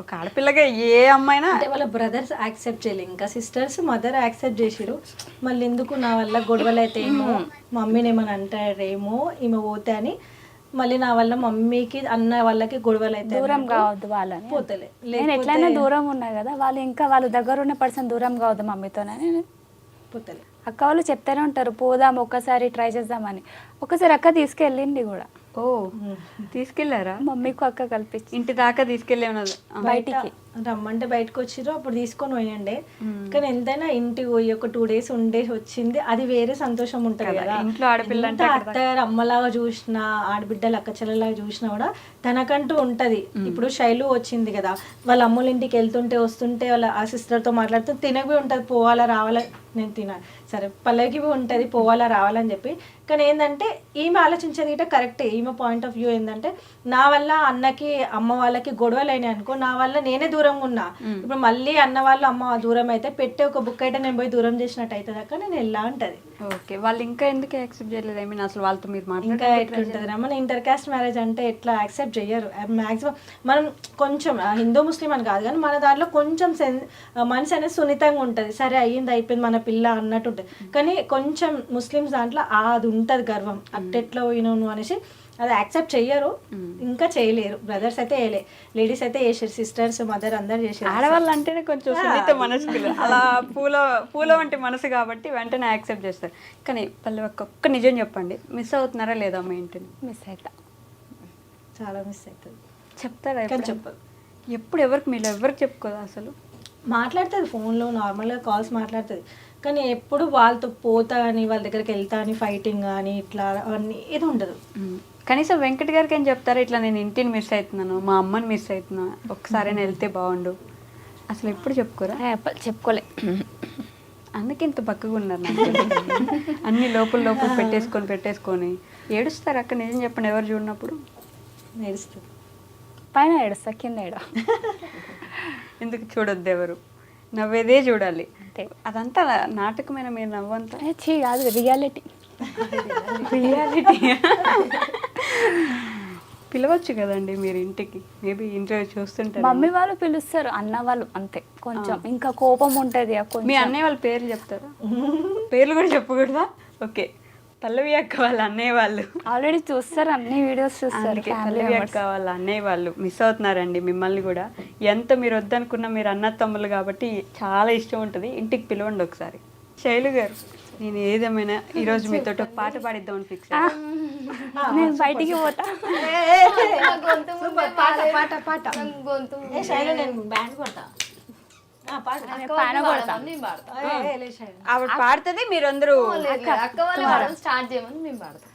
ఒక ఆడపిల్లగా ఏ అమ్మాయినా అంటే వాళ్ళ బ్రదర్స్ యాక్సెప్ట్ చేయలేదు, ఇంకా సిస్టర్స్ మదర్ యాక్సెప్ట్ చేసిరు. మళ్ళీ ఎందుకు నా వల్ల గొడవలు అయితే ఏమో, మమ్మీని ఏమని అంటారేమో ఈమె పోతే అని, మళ్ళీ నా వల్ల మమ్మీకి అన్న వాళ్ళకి గొడవలు అయితే దూరం కావద్దు వాళ్ళని పోతలే. నేను ఎట్లయినా దూరం ఉన్నా కదా, వాళ్ళు ఇంకా వాళ్ళ దగ్గర ఉన్న పర్సన్ దూరం కావద్దు మమ్మీతోనే పోతలే. అక్క వాళ్ళు చెప్తానే ఉంటారు పోదాం ఒక్కసారి ట్రై చేద్దామని. ఒకసారి అక్క తీసుకెళ్ళింది కూడా. ఓ తీసుకెళ్లారా? మమ్మీకి అక్క కల్పించి ఇంటి దాకా తీసుకెళ్ళే ఉన్నది. బయటికి రమ్మంటే బయటకు వచ్చిర్రు, అప్పుడు తీసుకొని పోయండి. కానీ ఎంతైనా ఇంటికి పోయి ఒక 2 days ఉండేసి వచ్చింది, అది వేరే సంతోషం ఉంటుంది కదా. ఇంట్లో ఆడపిల్ల అంటే అత్తగారు అమ్మలాగా చూసినా, ఆడబిడ్డలు అక్క చెల్లెలాగా చూసినా కూడా తనకంటూ ఉంటది. ఇప్పుడు శైలు వచ్చింది కదా, వాళ్ళ అమ్మల ఇంటికి వెళ్తుంటే వస్తుంటే వాళ్ళ ఆ సిస్టర్తో మాట్లాడుతూ తినవి ఉంటుంది, పోవాలా రావాలా, నేను తినాలి సరే పల్లవికి ఉంటుంది పోవాలా రావాలని చెప్పి. కానీ ఏంటంటే ఈమె ఆలోచించేది గిట్ట కరెక్టే. ఈమె పాయింట్ ఆఫ్ వ్యూ ఏంటంటే, నా వల్ల అన్నకి అమ్మ వాళ్ళకి గొడవలు అయినాయి అనుకో, నా వల్ల నేనే దూరంగా ఉన్నా, ఇప్పుడు మళ్ళీ అన్న వాళ్ళు అమ్మ దూరం అయితే పెట్టే ఒక బుక్ అయితే నేను పోయి దూరం చేసినట్టు అవుతుంది అక్క, నేను ఎలా అంటది. ఓకే. వాళ్ళు ఇంకా ఎందుకు యాక్సెప్ట్ చేయలేదు? ఐ మీన్ అసలు వాళ్ళతో మీరు ఇంకా ఎట్లుంటుంది రా, మన ఇంటర్ కాస్ట్ మ్యారేజ్ అంటే ఎట్లా యాక్సెప్ట్ చెయ్యరు మ్యాక్సిమం. మనం కొంచెం హిందూ ముస్లిం అని కాదు కానీ మన దాంట్లో కొంచెం మనసు అనేది సున్నితంగా ఉంటుంది. సరే అయ్యింది అయిపోయింది మన పిల్ల అన్నట్టు ఉంటుంది. కానీ కొంచెం ముస్లిమ్స్ దాంట్లో అది ఉంటుంది గర్వం, అట్టెట్లా పోయినావు అనేసి అది యాక్సెప్ట్ చెయ్యరు, ఇంకా చేయలేరు. బ్రదర్స్ అయితే వేయలే, లేడీస్ అయితే వేసారు, సిస్టర్స్ మదర్ అందరు చేసారు. ఆడవాళ్ళు అంటేనే కొంచెం సున్నిత మనసుకులు, అలా పూల వంటి మనసు కాబట్టి వెంటనే యాక్సెప్ట్ చేస్తారు. కానీ పల్లె ఒక్క నిజం చెప్పండి, మిస్ అవుతున్నారా లేదా మీ ఇంటిని? మిస్ అవుతా, చాలా మిస్ అవుతుంది. చెప్తారా? కానీ చెప్పదు. ఎప్పుడు ఎవరికి మీరు ఎవరికి చెప్పుకోదా? అసలు మాట్లాడుతుంది ఫోన్లో, నార్మల్గా కాల్స్ మాట్లాడుతుంది, కానీ ఎప్పుడు వాళ్ళతో పోతా అని వాళ్ళ దగ్గరికి వెళ్తా అని ఫైటింగ్ కానీ ఇట్లా అవన్నీ ఇది ఉండదు. కనీసం వెంకట్ గారికి ఏం చెప్తారా, ఇట్లా నేను ఇంటిని మిస్ అవుతున్నాను, మా అమ్మని మిస్ అవుతున్నా, ఒకసారి వెళ్తే బాగుండు, అసలు ఎప్పుడు చెప్పుకోరా? చెప్పుకోలే, అందుకే ఇంత బక్కగా ఉన్నారు నాకు. అన్ని లోపల పెట్టేసుకొని ఏడుస్తారు అక్క. నిజం చెప్పండి, ఎవరు చూడనప్పుడు ఏడుస్తుంది. పైన ఏడుస్తా, కింద ఏడ ఎందుకు చూడొద్దు, ఎవరు నవ్వేదే చూడాలి. అంతే. అదంతా నాటకమైన మీరు నవ్వంతా చీ కాదు, రియాలిటీ. రియాలిటీ. పిలవచ్చు కదండి మీరు ఇంటికి, మేబీ ఇంట్లో చూస్తుంటారు. మమ్మీ వాళ్ళు పిలుస్తారు, అన్న వాళ్ళు అంతే, కొంచెం ఇంకా కోపం ఉంటుంది. మీ అన్నయ్య వాళ్ళ పేర్లు చెప్తారా? పేర్లు కూడా చెప్పకూడదా? ఓకే. పల్లవి అక్క వాళ్ళ అన్నయ్య వాళ్ళు ఆల్రెడీ చూస్తారు, అన్ని వీడియోస్ చూస్తారు. పల్లవి అక్క వాళ్ళ అన్నయ్య వాళ్ళు మిస్ అవుతున్నారండి మిమ్మల్ని కూడా. ఎంత మీరు వద్దనుకున్నా మీరు అన్న తమ్ముళ్ళు కాబట్టి చాలా ఇష్టం ఉంటుంది. ఇంటికి పిలవండి ఒకసారి. శైలు గారు, నేను ఏదేమైనా ఈరోజు మీతో ఒక పాట పాడిద్దామని ఫిక్స్. నేను బయటికి పోతా. గొంతు నేను బ్యాండ్ కొడతా, ఆవిడ పాడుతుంది, మీరందరూ అక్క వాళ్ళు స్టార్ట్ చేయమని మేము పాడతాం.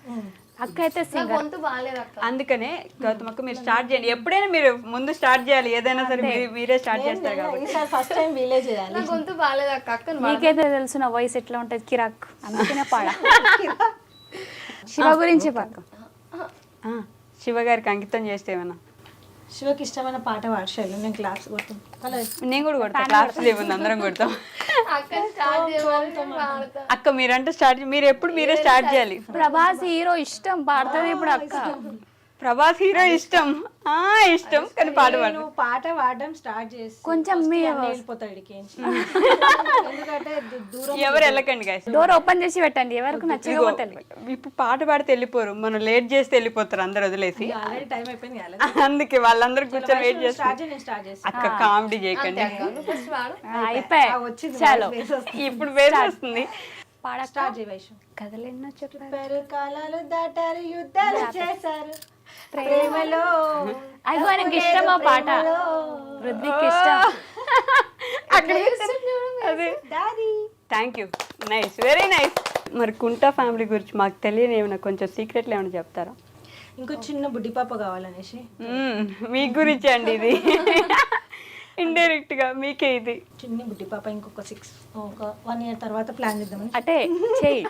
అక్క అయితే గొంతు బాగాలేదు అక్క. అందుకనే గౌతమ్ అక్క మీరు స్టార్ట్ చేయండి. ఎప్పుడైనా మీరు ముందు స్టార్ట్ చేయాలి, ఏదైనా సరే మీరే స్టార్ట్ చేస్తారు కాబట్టి. ఈసారి ఫస్ట్ టైం వీలే చేయాలి. నా గొంతు బాగాలేదు అక్క. అక్కను నీకైతే తెలుసు నా వాయిస్ ఎట్లా ఉంటుంది, కిరాక్, అందుకనే పాడా. శివ గురించి పాక. శివ గారికి అంకితం చేస్తే ఏమన్నా. శివకి ఇష్టమైన పాట పాడశాను, నేను క్లాస్ కొడతాం. నేను కూడా కొడతాను, క్లాస్ లేవుంది, అందరం కొడతాం. అక్కని స్టార్ట్ చేయమని మేము పాడతాం. అక్క మీరంటే స్టార్ట్, మీరు ఎప్పుడు మీరే స్టార్ట్ చేయాలి. ప్రభాస్ హీరో ఇష్టం, పాడుతుంది ఇప్పుడు అక్క. ప్రభాస్ హీరో ఇష్టం ఇష్టం కానీ పాట పాడు. నువ్వు పాట పాడడం స్టార్ట్ చేసి కొంచెం వెళ్ళిపోతాడు ఇడికి. ఎందుకంటే దూరం ఎవరు వెళ్ళకండి guys. డోర్ ఓపెన్ చేసి పెట్టండి, ఎవరికి నచ్చకపోతే ఇప్పుడు పాట పాడితే వెళ్ళిపోరు, మనం లేట్ చేస్తే వెళ్ళిపోతారు అందరు వదిలేసి. ఆల్రెడీ టైం అయిపోయింది కదా. అందుకే వాళ్ళందరూ కూర్చొని వెయిట్ చేస్తారు. స్టార్ట్ చేసి నేను స్టార్ట్ చేసి అక్క కామెడీ చేయకండి. ఫస్ట్ వాడు అయిపోయి వచ్చింది చాలు. ఇప్పుడు వేరే వస్తుంది. స్టార్ట్ చేయి వైషు. కథలెన్నో చెప్పారు, చెప్పారు కాలాలు దాటారు యుద్ధాలు చేశారు ప్రేమలో. అది ఆయనకి ఇష్టం ఆ పాట, రుద్విక్ ఇష్టం. అక్కడ అదే daddy thank you, nice, very nice. మరి కుంటా ఫ్యామిలీ గురించి మాకు తెలియని ఏమైనా కొంచెం సీక్రెట్లు ఏమైనా చెప్తారా? ఇంకో చిన్న బుడ్డి పాప కావాలనేసి. మీ గురించి అండి ఇది. ఇండైరెక్ట్ గా మీకే ఇది. చిన్న బుడ్డి పాప ఇంకొక 1 year తర్వాత ప్లాన్ చేద్దామని. అంటే చెయ్యి.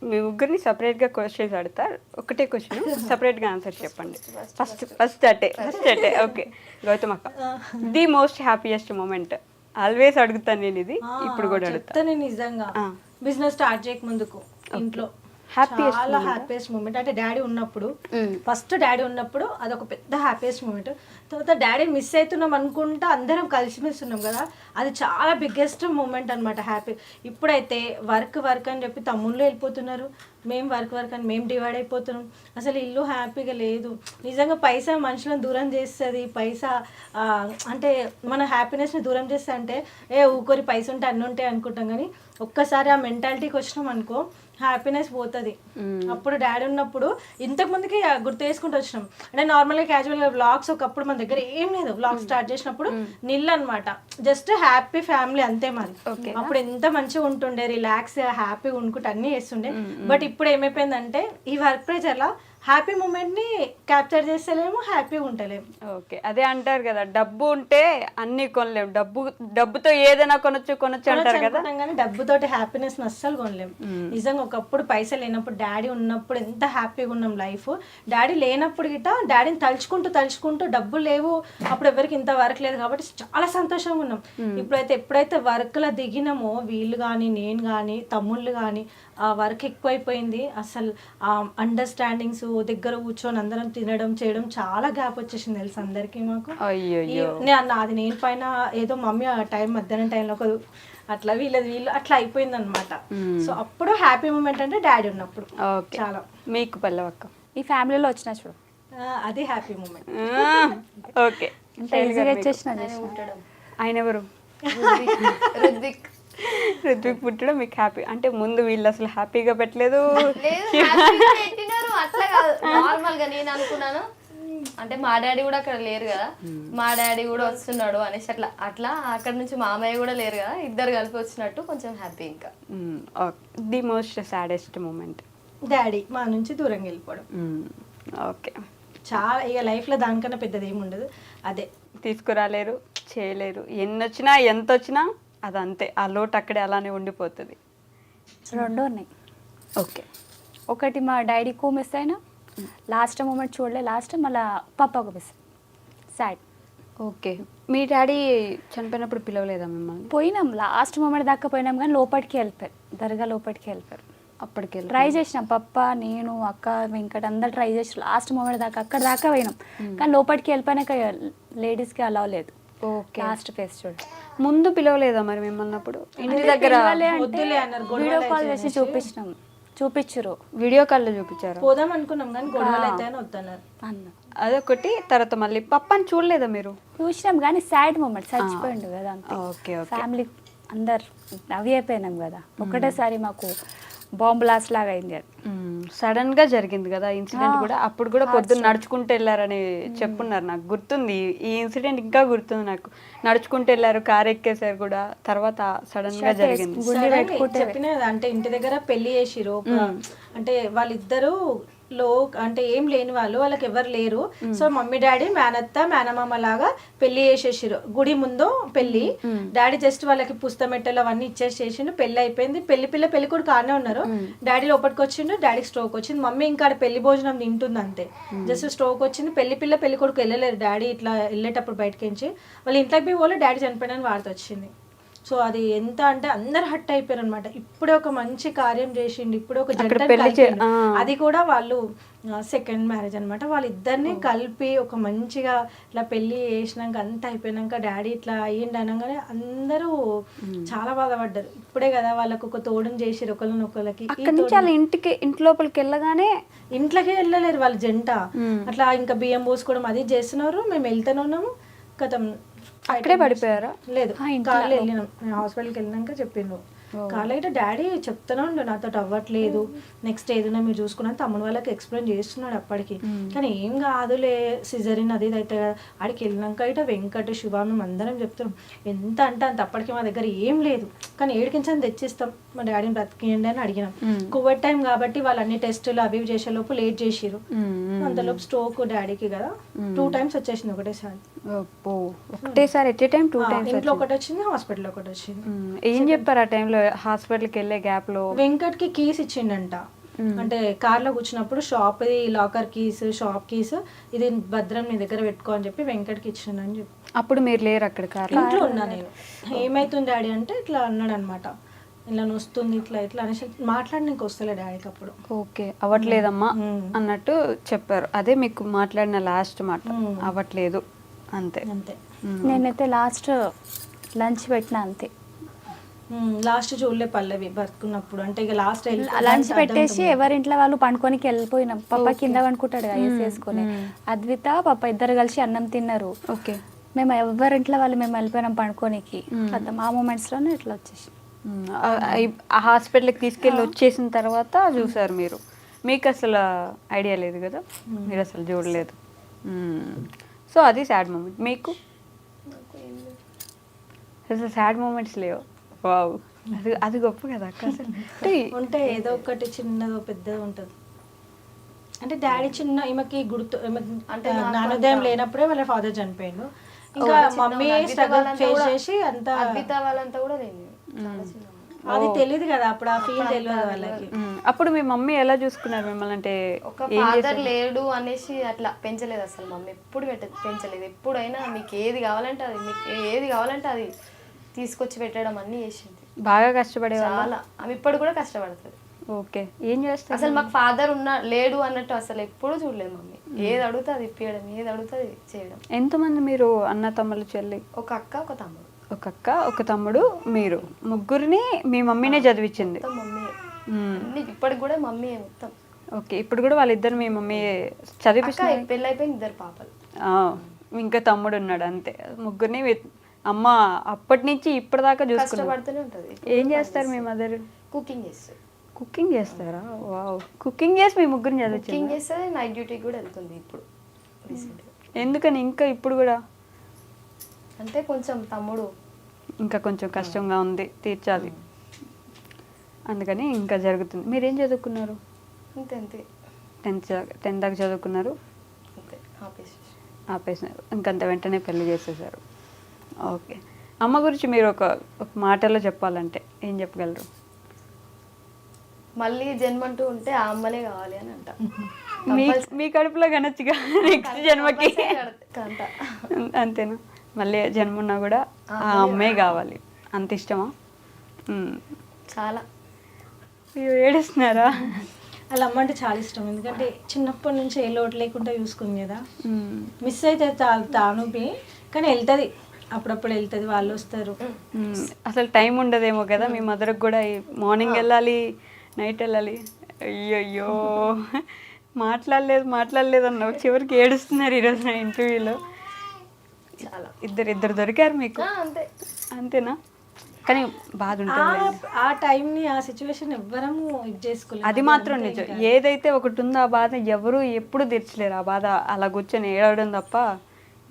మీ ముగ్గురిని సపరేట్ గా క్వశ్చన్స్ అడుగుతారు, ఒకటే క్వశ్చన్ సపరేట్ గా ఆన్సర్ చెప్పండి. ఫస్ట్ అటే ఓకే. గౌతమ్ అక్క, the most happiest moment. Always అడుగుతాను నేను ఇది, ఇప్పుడు కూడా అడుగుతా. చెప్తాను నిజంగా. బిజినెస్ స్టార్ట్ చేయక ముందుకు ఇంట్లో చాలా హ్యాపీయెస్ట్ మూమెంట్ అంటే డాడీ ఉన్నప్పుడు, ఫస్ట్ డాడీ ఉన్నప్పుడు అదొక పెద్ద హ్యాపీయెస్ట్ మూమెంట్. తర్వాత డాడీ మిస్ అవుతున్నాం అనుకుంటా అందరం కలిసిమెలిసి ఉన్నాం కదా, అది చాలా బిగ్గెస్ట్ మూమెంట్ అనమాట. హ్యాపీ. ఇప్పుడైతే వర్క్ అని చెప్పి తమ్ముళ్ళు వెళ్ళిపోతున్నారు, మేము వర్క్ అని మేము డివైడ్ అయిపోతున్నాం. అసలు ఇల్లు హ్యాపీగా లేదు. నిజంగా పైసా మనుషులను దూరం చేస్తుంది. పైసా అంటే మన హ్యాపీనెస్ని దూరం చేస్తే అంటే ఊరికి పైసా ఉంటే అన్నీ ఉంటాయి అనుకుంటాం, కానీ ఒక్కసారి ఆ మెంటాలిటీకి వచ్చినాం అనుకో హ్యాపీనెస్ పోతుంది. అప్పుడు డాడీ ఉన్నప్పుడు ఇంతకు ముందుకి గుర్తు చేసుకుంటూ వచ్చినాం. అంటే నార్మల్గా క్యాజువల్గా వ్లాగ్స్ ఒకప్పుడు మన దగ్గర ఏం లేదు. వ్లాగ్ స్టార్ట్ చేసినప్పుడు నిల్ అనమాట, జస్ట్ హ్యాపీ ఫ్యామిలీ అంతే మాది. అప్పుడు ఎంత మంచిగా ఉంటుండే, రిలాక్స్ హ్యాపీగా ఉండుకుంటే అన్నీ చేస్తుండే. బట్ ఇప్పుడు ఏమైపోయిందంటే ఈ వర్క్ ప్రెజర్లో హ్యాపీ మూమెంట్ని క్యాప్చర్ చేస్తలేము, హ్యాపీగా ఉంటలేము. ఓకే, అదే అంటారు కదా, డబ్బు ఉంటే అన్ని కొనలేము, డబ్బుతో ఏదైనా కొనొచ్చు అంటారు కదా. కానీ డబ్బుతోటి హ్యాపీనెస్ అస్సలు కొనలేము. నిజంగా ఒకప్పుడు పైసలు లేనప్పుడు డాడీ ఉన్నప్పుడు ఎంత హ్యాపీగా ఉన్నాం లైఫ్. డాడీ లేనప్పుడు గిట్ట డాడీని తలుచుకుంటూ డబ్బులు లేవు అప్పుడు ఎవరికి ఇంత వర్క్ లేదు కాబట్టి చాలా సంతోషంగా ఉన్నాం. ఇప్పుడైతే ఎప్పుడైతే వర్క్లో దిగినామో వీళ్ళు కానీ నేను కానీ తమ్ముళ్ళు కానీ ఆ వర్క్ ఎక్కువైపోయింది. అసలు ఆ అండర్స్టాండింగ్స్, దగ్గర కూర్చొని అందరం తినడం చేయడం చాలా గ్యాప్ వచ్చేసింది తెలుసు అందరికీ. మాకు నాది నేను పైన ఏదో మమ్మీ ఆ టైం మధ్యాహ్నం టైంలో ఒక అట్లా వీళ్ళు అట్లా అయిపోయింది అనమాట. సో అప్పుడు హ్యాపీ మూమెంట్ అంటే డాడీ ఉన్నప్పుడు చాలా. మీకు పల్లవక్క ఈ ఫ్యామిలీలో వచ్చిన చూడు, అది హ్యాపీ మూమెంట్. ఓకే, ఆయన ఎవరు? రుద్విక్ పుట్టడం మీకు హ్యాపీ అంటే ముందు వీళ్ళు అసలు హ్యాపీగా పెట్టలేదు. అట్లా కాదు, నార్మల్ గా నేను అనుకున్నాను అంటే మా డాడీ కూడా అక్కడ లేరు కదా, మా డాడీ కూడా వస్తున్నాడు అనేసి అట్లా అక్కడ నుంచి మామయ్య కూడా లేరు కదా, ఇద్దరు కలిపి వచ్చినట్టు కొంచెం హ్యాపీ. ఇంకా the most saddest moment daddy మా నుంచి దూరంగా వెళ్ళిపోవడం. ఓకే, చాలా ఇక లైఫ్లో దానికన్నా పెద్దది ఏమి ఉండదు. అదే తీసుకురాలేరు, చేయలేరు, ఎన్నొచ్చినా ఎంత వచ్చినా అదంతే, ఆ లోటు అక్కడే అలానే ఉండిపోతుంది. 2 ఉన్నాయి. ఓకే, ఒకటి మా డాడీకు మిస్ అయినా లాస్ట్ మూమెంట్ చూడలే, లాస్ట్ మళ్ళీ పప్పాకు మిస్ సాడ్. ఓకే, మీ డాడీ చనిపోయినప్పుడు పిలవలేదా మిమ్మల్ని? పోయినాం, లాస్ట్ మూమెంట్ దాకా పోయినాం కానీ లోపలికి వెళ్ళిపోయారు, దర్గా లోపలికి వెళ్ళిపోయారు. అప్పటికి ట్రై చేసినాం, పప్ప నేను అక్క వెంకట అందరు ట్రై చేసి లాస్ట్ మూమెంట్ దాకా అక్కడ దాకా పోయినాం, కానీ లోపలికి వెళ్ళిపోయినాక లేడీస్కి అలవ్ లేదు. ఓకే, లాస్ట్ ఫేస్ చూడు. ముందు పిలవలేదా మరి మిమ్మల్ని? అప్పుడు ఇంటి దగ్గర వీడియో కాల్ చేసి చూపించారు, వీడియో కాల్లో చూపించారు. పోదాం అనుకున్నాం కానీ గొడవలు అయితే వద్దన్నారు అన్న. అదొకటి. తర్వాత మళ్ళీ పప్పని చూడలేదా మీరు? చూసినాం కానీ సాడ్ మూమెంట్, చచ్చిపోయిండు కదా. ఓకే, ఫ్యామిలీ అందరు అవి అయిపోయినాం కదా, ఒకటేసారి మాకు బాంబ్ బ్లాస్ట్ లాగా అయింది. అది సడన్ గా జరిగింది కదా ఇన్సిడెంట్ కూడా. అప్పుడు కూడా పొద్దున్న నడుచుకుంటూ వెళ్ళారని చెప్పున్నారు, నాకు గుర్తుంది. ఈ ఇన్సిడెంట్ ఇంకా గుర్తుంది నాకు. నడుచుకుంటూ వెళ్ళారు, కార్ ఎక్కేసారు కూడా, తర్వాత సడన్ గా జరిగింది. చెప్పిన అంటే ఇంటి దగ్గర పెళ్లి చేసిరు, అంటే వాళ్ళిద్దరు అంటే ఏం లేని వాళ్ళకి ఎవరు లేరు. సో మమ్మీ డాడీ మేనత్త మేనమామ లాగా పెళ్లి చేసేసారు. గుడి ముందు పెళ్లి, డాడీ జస్ట్ వాళ్ళకి పుస్తమెట్టలు అవన్నీ ఇచ్చేసేసిండు. పెళ్లి అయిపోయింది, పెళ్లి కొడుకు ఆనే ఉన్నారు. డాడీ లోపలికి వచ్చిండు, డాడీకి స్ట్రోక్ వచ్చింది. మమ్మీ ఇంకా పెళ్లి భోజనం తింటుంది అంతే, జస్ట్ స్ట్రోక్ వచ్చింది. పెళ్లి కొడుకు వెళ్ళలేరు. డాడీ ఇట్లా వెళ్ళేటప్పుడు బయటకించి వాళ్ళ ఇంట్లోకి పోయి వాళ్ళు డాడీ చనిపోయిన వార్త వచ్చింది. సో అది ఎంత అంటే అందరు హట్ అయిపోయారు అనమాట. ఇప్పుడే ఒక మంచి కార్యం చేసిండు, ఇప్పుడే ఒక జంట అది కూడా వాళ్ళు సెకండ్ మ్యారేజ్ అనమాట. వాళ్ళిద్దరిని కలిపి ఒక మంచిగా ఇట్లా పెళ్లి చేసినాక అంతా అయిపోయినాక డాడీ ఇట్లా అయ్యిండు అనగానే అందరూ చాలా బాధపడ్డారు. ఇప్పుడే కదా వాళ్ళకు ఒక తోడుని చేసిరు ఒకళ్ళకి. అక్కడి నుంచి వాళ్ళ ఇంటి లోపలికి వెళ్ళగానే ఇంట్లోకే వెళ్ళలేరు వాళ్ళ జంట. అట్లా ఇంకా బియ్యం పోసుకోవడం అది చేస్తున్నారు, మేము వెళ్తూనే ఉన్నాము. గతం అక్కడే పడిపోయారా? లేదు, కార్లో వెళ్ళినాం. నేను హాస్పిటల్కి వెళ్ళినాక చెప్పిండు. కార్లో అయితే డాడీ చెప్తానే ఉండు నాతో అవ్వట్లేదు, నెక్స్ట్ ఏదైనా మీరు చూసుకున్నాను తమ్ముడు వాళ్ళకి ఎక్స్ప్లెయిన్ చేస్తున్నాడు అప్పటికి. కానీ ఏం కాదులే సిజరిన్ అది ఇది అయితే కదా. ఆడికి వెళ్ళినాక అయితే వెంకట శివ మేము అందరం చెప్తున్నాం ఎంత అంటే అంత. అప్పటికి మా దగ్గర ఏం లేదు, కానీ ఏడికించని తెచ్చిస్తాం మా డాడీని బ్రతికియండి అని అడిగినాం. కోవిడ్ టైం కాబట్టి వాళ్ళు అన్ని టెస్టులు అవి ఇవి చేసేలోపు లేట్ చేసిరు. అంతలోపు స్ట్రోక్ డాడీకి కదా 2 times వచ్చేసింది ఒకటేసారి. ఒకటేసారి ఎట్ ఏ టైం 2 times? ఇంట్లో ఒకటి వచ్చింది, హాస్పిటల్ ఒకటి వచ్చింది. ఏం చెప్పారు ఆ టైంలో హాస్పిటల్కి వెళ్ళే గ్యాప్ లో? వెంకట్కి కీస్ ఇచ్చిండంట. అంటే కార్లో కూర్చున్నప్పుడు shop locker keys, shop keys ఇది భద్రం నీ దగ్గర పెట్టుకో అని చెప్పి వెంకట్కి ఇచ్చిండని చెప్పి. అప్పుడు మీరు లేరు అక్కడ కార్? ఇంట్లో ఉన్నా నేను. ఏమైతుంది డాడీ అంటే ఇట్లా అన్నాడు అనమాట, ఇలా వస్తుంది ఇట్లా ఇట్లా అనేసి మాట్లాడడానికి వస్తలే డాడీకి అప్పుడు. ఓకే, అవ్వట్లేదమ్మా అన్నట్టు చెప్పారు. అదే మీకు మాట్లాడిన లాస్ట్ మాట, అవ్వట్లేదు అంతే. అంతే. నేనైతే లాస్ట్ లంచ్ పెట్టిన అంతే. లాస్ట్ చూడలే పల్లవి బతుకున్నప్పుడు. అంటే ఇక లాస్ట్ లంచ్ పెట్టేసి ఎవరింట్లో వాళ్ళు పండుకోనికి వెళ్ళిపోయినాం. పప్ప కింద పండుకుంటాడు కదా ఏసి వేసుకొని, అద్విత పాప ఇద్దరు కలిసి అన్నం తిన్నారు. ఓకే, మేము ఎవరింట్లో వాళ్ళు మేము వెళ్ళిపోయినాం పండుకోనికి. ఆ మూమెంట్స్ లోనే ఇట్లా వచ్చేసి ఆ హాస్పిటల్కి తీసుకెళ్ళి వచ్చేసిన తర్వాత చూసారు మీరు. మీకు అసలు ఐడియా లేదు కదా, మీరు అసలు చూడలేదు. సో అది సాడ్ మూమెంట్ మీకు. అసలు సాడ్ మూమెంట్స్ లేవు. వావ్, అది గొప్ప కదా అక్క. అసలు ఉంటే ఏదో ఒకటి చిన్నదో పెద్దదో ఉంటుంది. అంటే డాడీ చిన్న ఈమెకి గుర్తు, అంటే జ్ఞానోదయం లేనప్పుడే వాళ్ళ ఫాదర్ చనిపోయిండు. ఇంకా మమ్మీ స్ట్రగుల్ ఫేస్ చేసి అంతా వాళ్ళంతా కూడా లేదు, అది తెలియదు కదా అప్పుడు, ఆ ఫీల్ తెలియదు వాళ్ళకి. అప్పుడు మీ మమ్మీ ఎలా చూసుకున్నారు మిమ్మల్ని? అంటే ఒక ఫాదర్ లేడు అనేసి అట్లా పెంచలేదు అసలు. మమ్మీ ఎప్పుడు పెంచలేదు. ఎప్పుడైనా మీకు ఏది కావాలంటే అది తీసుకొచ్చి పెట్టడం అన్ని చేసింది. బాగా కష్టపడే చాలా. ఆమె ఇప్పుడు కూడా కష్టపడుతుంది. ఓకే, ఏం చేస్తారు అసలు మాకు ఫాదర్ లేడు అన్నట్టు అసలు ఎప్పుడు చూడలేదు మమ్మీ. ఏది అడుగుతా అది ఇప్పించడం, ఏది అడుగుతా అది చేయడం. ఎంతమంది మీరు అన్న తమ్ముళ్ళు చెల్లి? ఒక అక్క ఒక తమ్ముడు. ఒక అక్క ఒక తమ్ముడు, మీరు ముగ్గురిని మీ మమ్మీనే చదివించింది? మమ్మీ ఇప్పటికి కూడా మమ్మీ మొత్తం. ఓకే, ఇప్పుడు కూడా వాళ్ళిద్దరు మీ మమ్మీ చదివిస్తారు? పెళ్ళి అయిపోయింది, 2 పాపలు. ఇంకా తమ్ముడు ఉన్నాడు, అంతే. ముగ్గురిని అమ్మ అప్పటి నుంచి ఇప్పటిదాకా కష్టపడుతూనే ఉంటుంది. ఏం చేస్తారు మీ మదర్? కుకింగ్ చేస్తారు. కుకింగ్ చేస్తారా? వావ్, కుకింగ్ చేసి మీ ముగ్గురిని చదివించారు? కుకింగ్ చేస్తే నైట్ డ్యూటీకి కూడా వెళ్తుంది ఇప్పుడు రీసెంట్గా. ఎందుకని ఇంకా ఇప్పుడు కూడా? అంటే కొంచెం తమ్ముడు ఇంకా కొంచెం కష్టంగా ఉంది తీర్చాలి, అందుకని ఇంకా జరుగుతుంది. మీరేం చదువుకున్నారు? అంతే 10th దాకా చదువుకున్నారు, అంతే ఆపేసినారు. ఇంకంత వెంటనే పెళ్లి చేసేసారు. ఓకే, అమ్మ గురించి మీరు ఒక మాటలో చెప్పాలంటే ఏం చెప్పగలరు? మళ్ళీ జన్మంటూ ఉంటే ఆ అమ్మనే కావాలి అని అంట. మీ కడుపులో కనొచ్చుగా నెక్స్ట్ జన్మకి, అంతేనా? మళ్ళీ జన్మ ఉన్నా కూడా ఆ అమ్మే కావాలి, అంత ఇష్టమా? చాలా. ఏడుస్తున్నారా? వాళ్ళ అమ్మ అంటే చాలా ఇష్టం, ఎందుకంటే చిన్నప్పటి నుంచి ఏ లోటు లేకుండా చూసుకుంది కదా. మిస్ అయితే తాను కానీ వెళ్తుంది, అప్పుడప్పుడు వెళ్తుంది, వాళ్ళు వస్తారు. అసలు టైం ఉండదేమో కదా మీ మదర్కి కూడా? మార్నింగ్ వెళ్ళాలి, నైట్ వెళ్ళాలి. అయ్యయ్యో, మాట్లాడలేదు అన్నావు, చివరికి ఏడుస్తున్నారు ఈరోజు నా ఇంటర్వ్యూలో. చాలా. ఇద్దరు దొరికారు మీకు, అంతేనా? కానీ బాధ ఉంటుంది ఆ టైంని, ఆ సిచ్యువేషన్ ఎవ్వరము ఇది చేసుకోలేదు. అది మాత్రం నిజం. ఏదైతే ఒకటి ఉందో ఆ బాధ ఎవరు ఎప్పుడు తీర్చలేరు. ఆ బాధ అలా కూర్చొని ఏడవడం తప్ప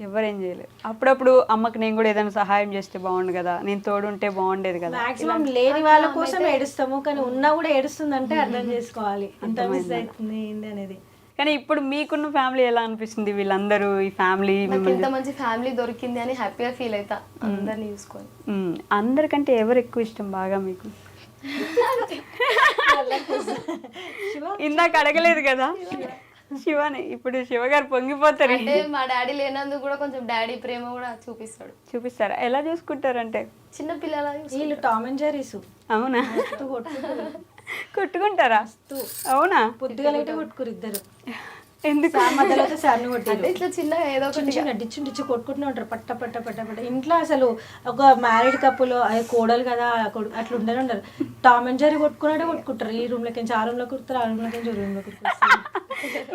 ఎవరేం చేయలేరు. అప్పుడప్పుడు అమ్మకి నేను కూడా ఏదైనా సహాయం చేస్తే బాగుండు కదా, నేను తోడుంటే బాగుండేది కదా. మాక్సిమం లేని వాళ్ళ కోసం ఏడుస్తాము, కానీ ఉన్నా కూడా ఏడుస్తుందంటే అర్థం చేసుకోవాలి ఎంత మిస్ అవుతుంది ఏంటి అనేది. కానీ ఇప్పుడు మీకున్న ఫ్యామిలీ ఎలా అనిపిస్తుంది? వీళ్ళందరూ ఈ ఫ్యామిలీ ఎంత మంచి ఫ్యామిలీ దొరికింది అని హ్యాపీగా ఫీల్ అవుతా అందరినీ చూసుకొని. అందరికంటే ఎవరు ఎక్కువ ఇష్టం బాగా మీకు? ఇందాక అడగలేదు కదా. శివని ఇప్పుడు శివ గారు పొంగిపోతారు. అంటే మా డాడీ లేనందుకు కూడా కొంచెం డాడీ ప్రేమ కూడా చూపిస్తాడు. చూపిస్తారా? ఎలా చూసుకుంటారంటే? చిన్న పిల్లల వీళ్ళు టామ్ అండ్ జెర్రీస్ అవునా? కొట్టుకుంటారా? అవునా? పొద్దుగా లైట్ కొట్టుకురు ఇద్దరు. ఎందుకు? మధ్యలో సార్ని కొట్టారు. ఇట్లా చిన్న ఏదో ఒకటి డిచ్చు కొట్టుకుంటూనే ఉంటారు పట్ట పట్ట పట్ట పట్ట. ఇంట్లో అసలు ఒక మ్యారీడ్ కప్పులు కోడలు కదా అట్లా ఉండరు. టామ్ అండ్ జెర్రీ కొట్టుకుంటారు. ఈ రూమ్ లోకి ఆ రూమ్ లో కుడతారు, ఆ రూమ్ లోకి రూమ్ లో కుడుతారు.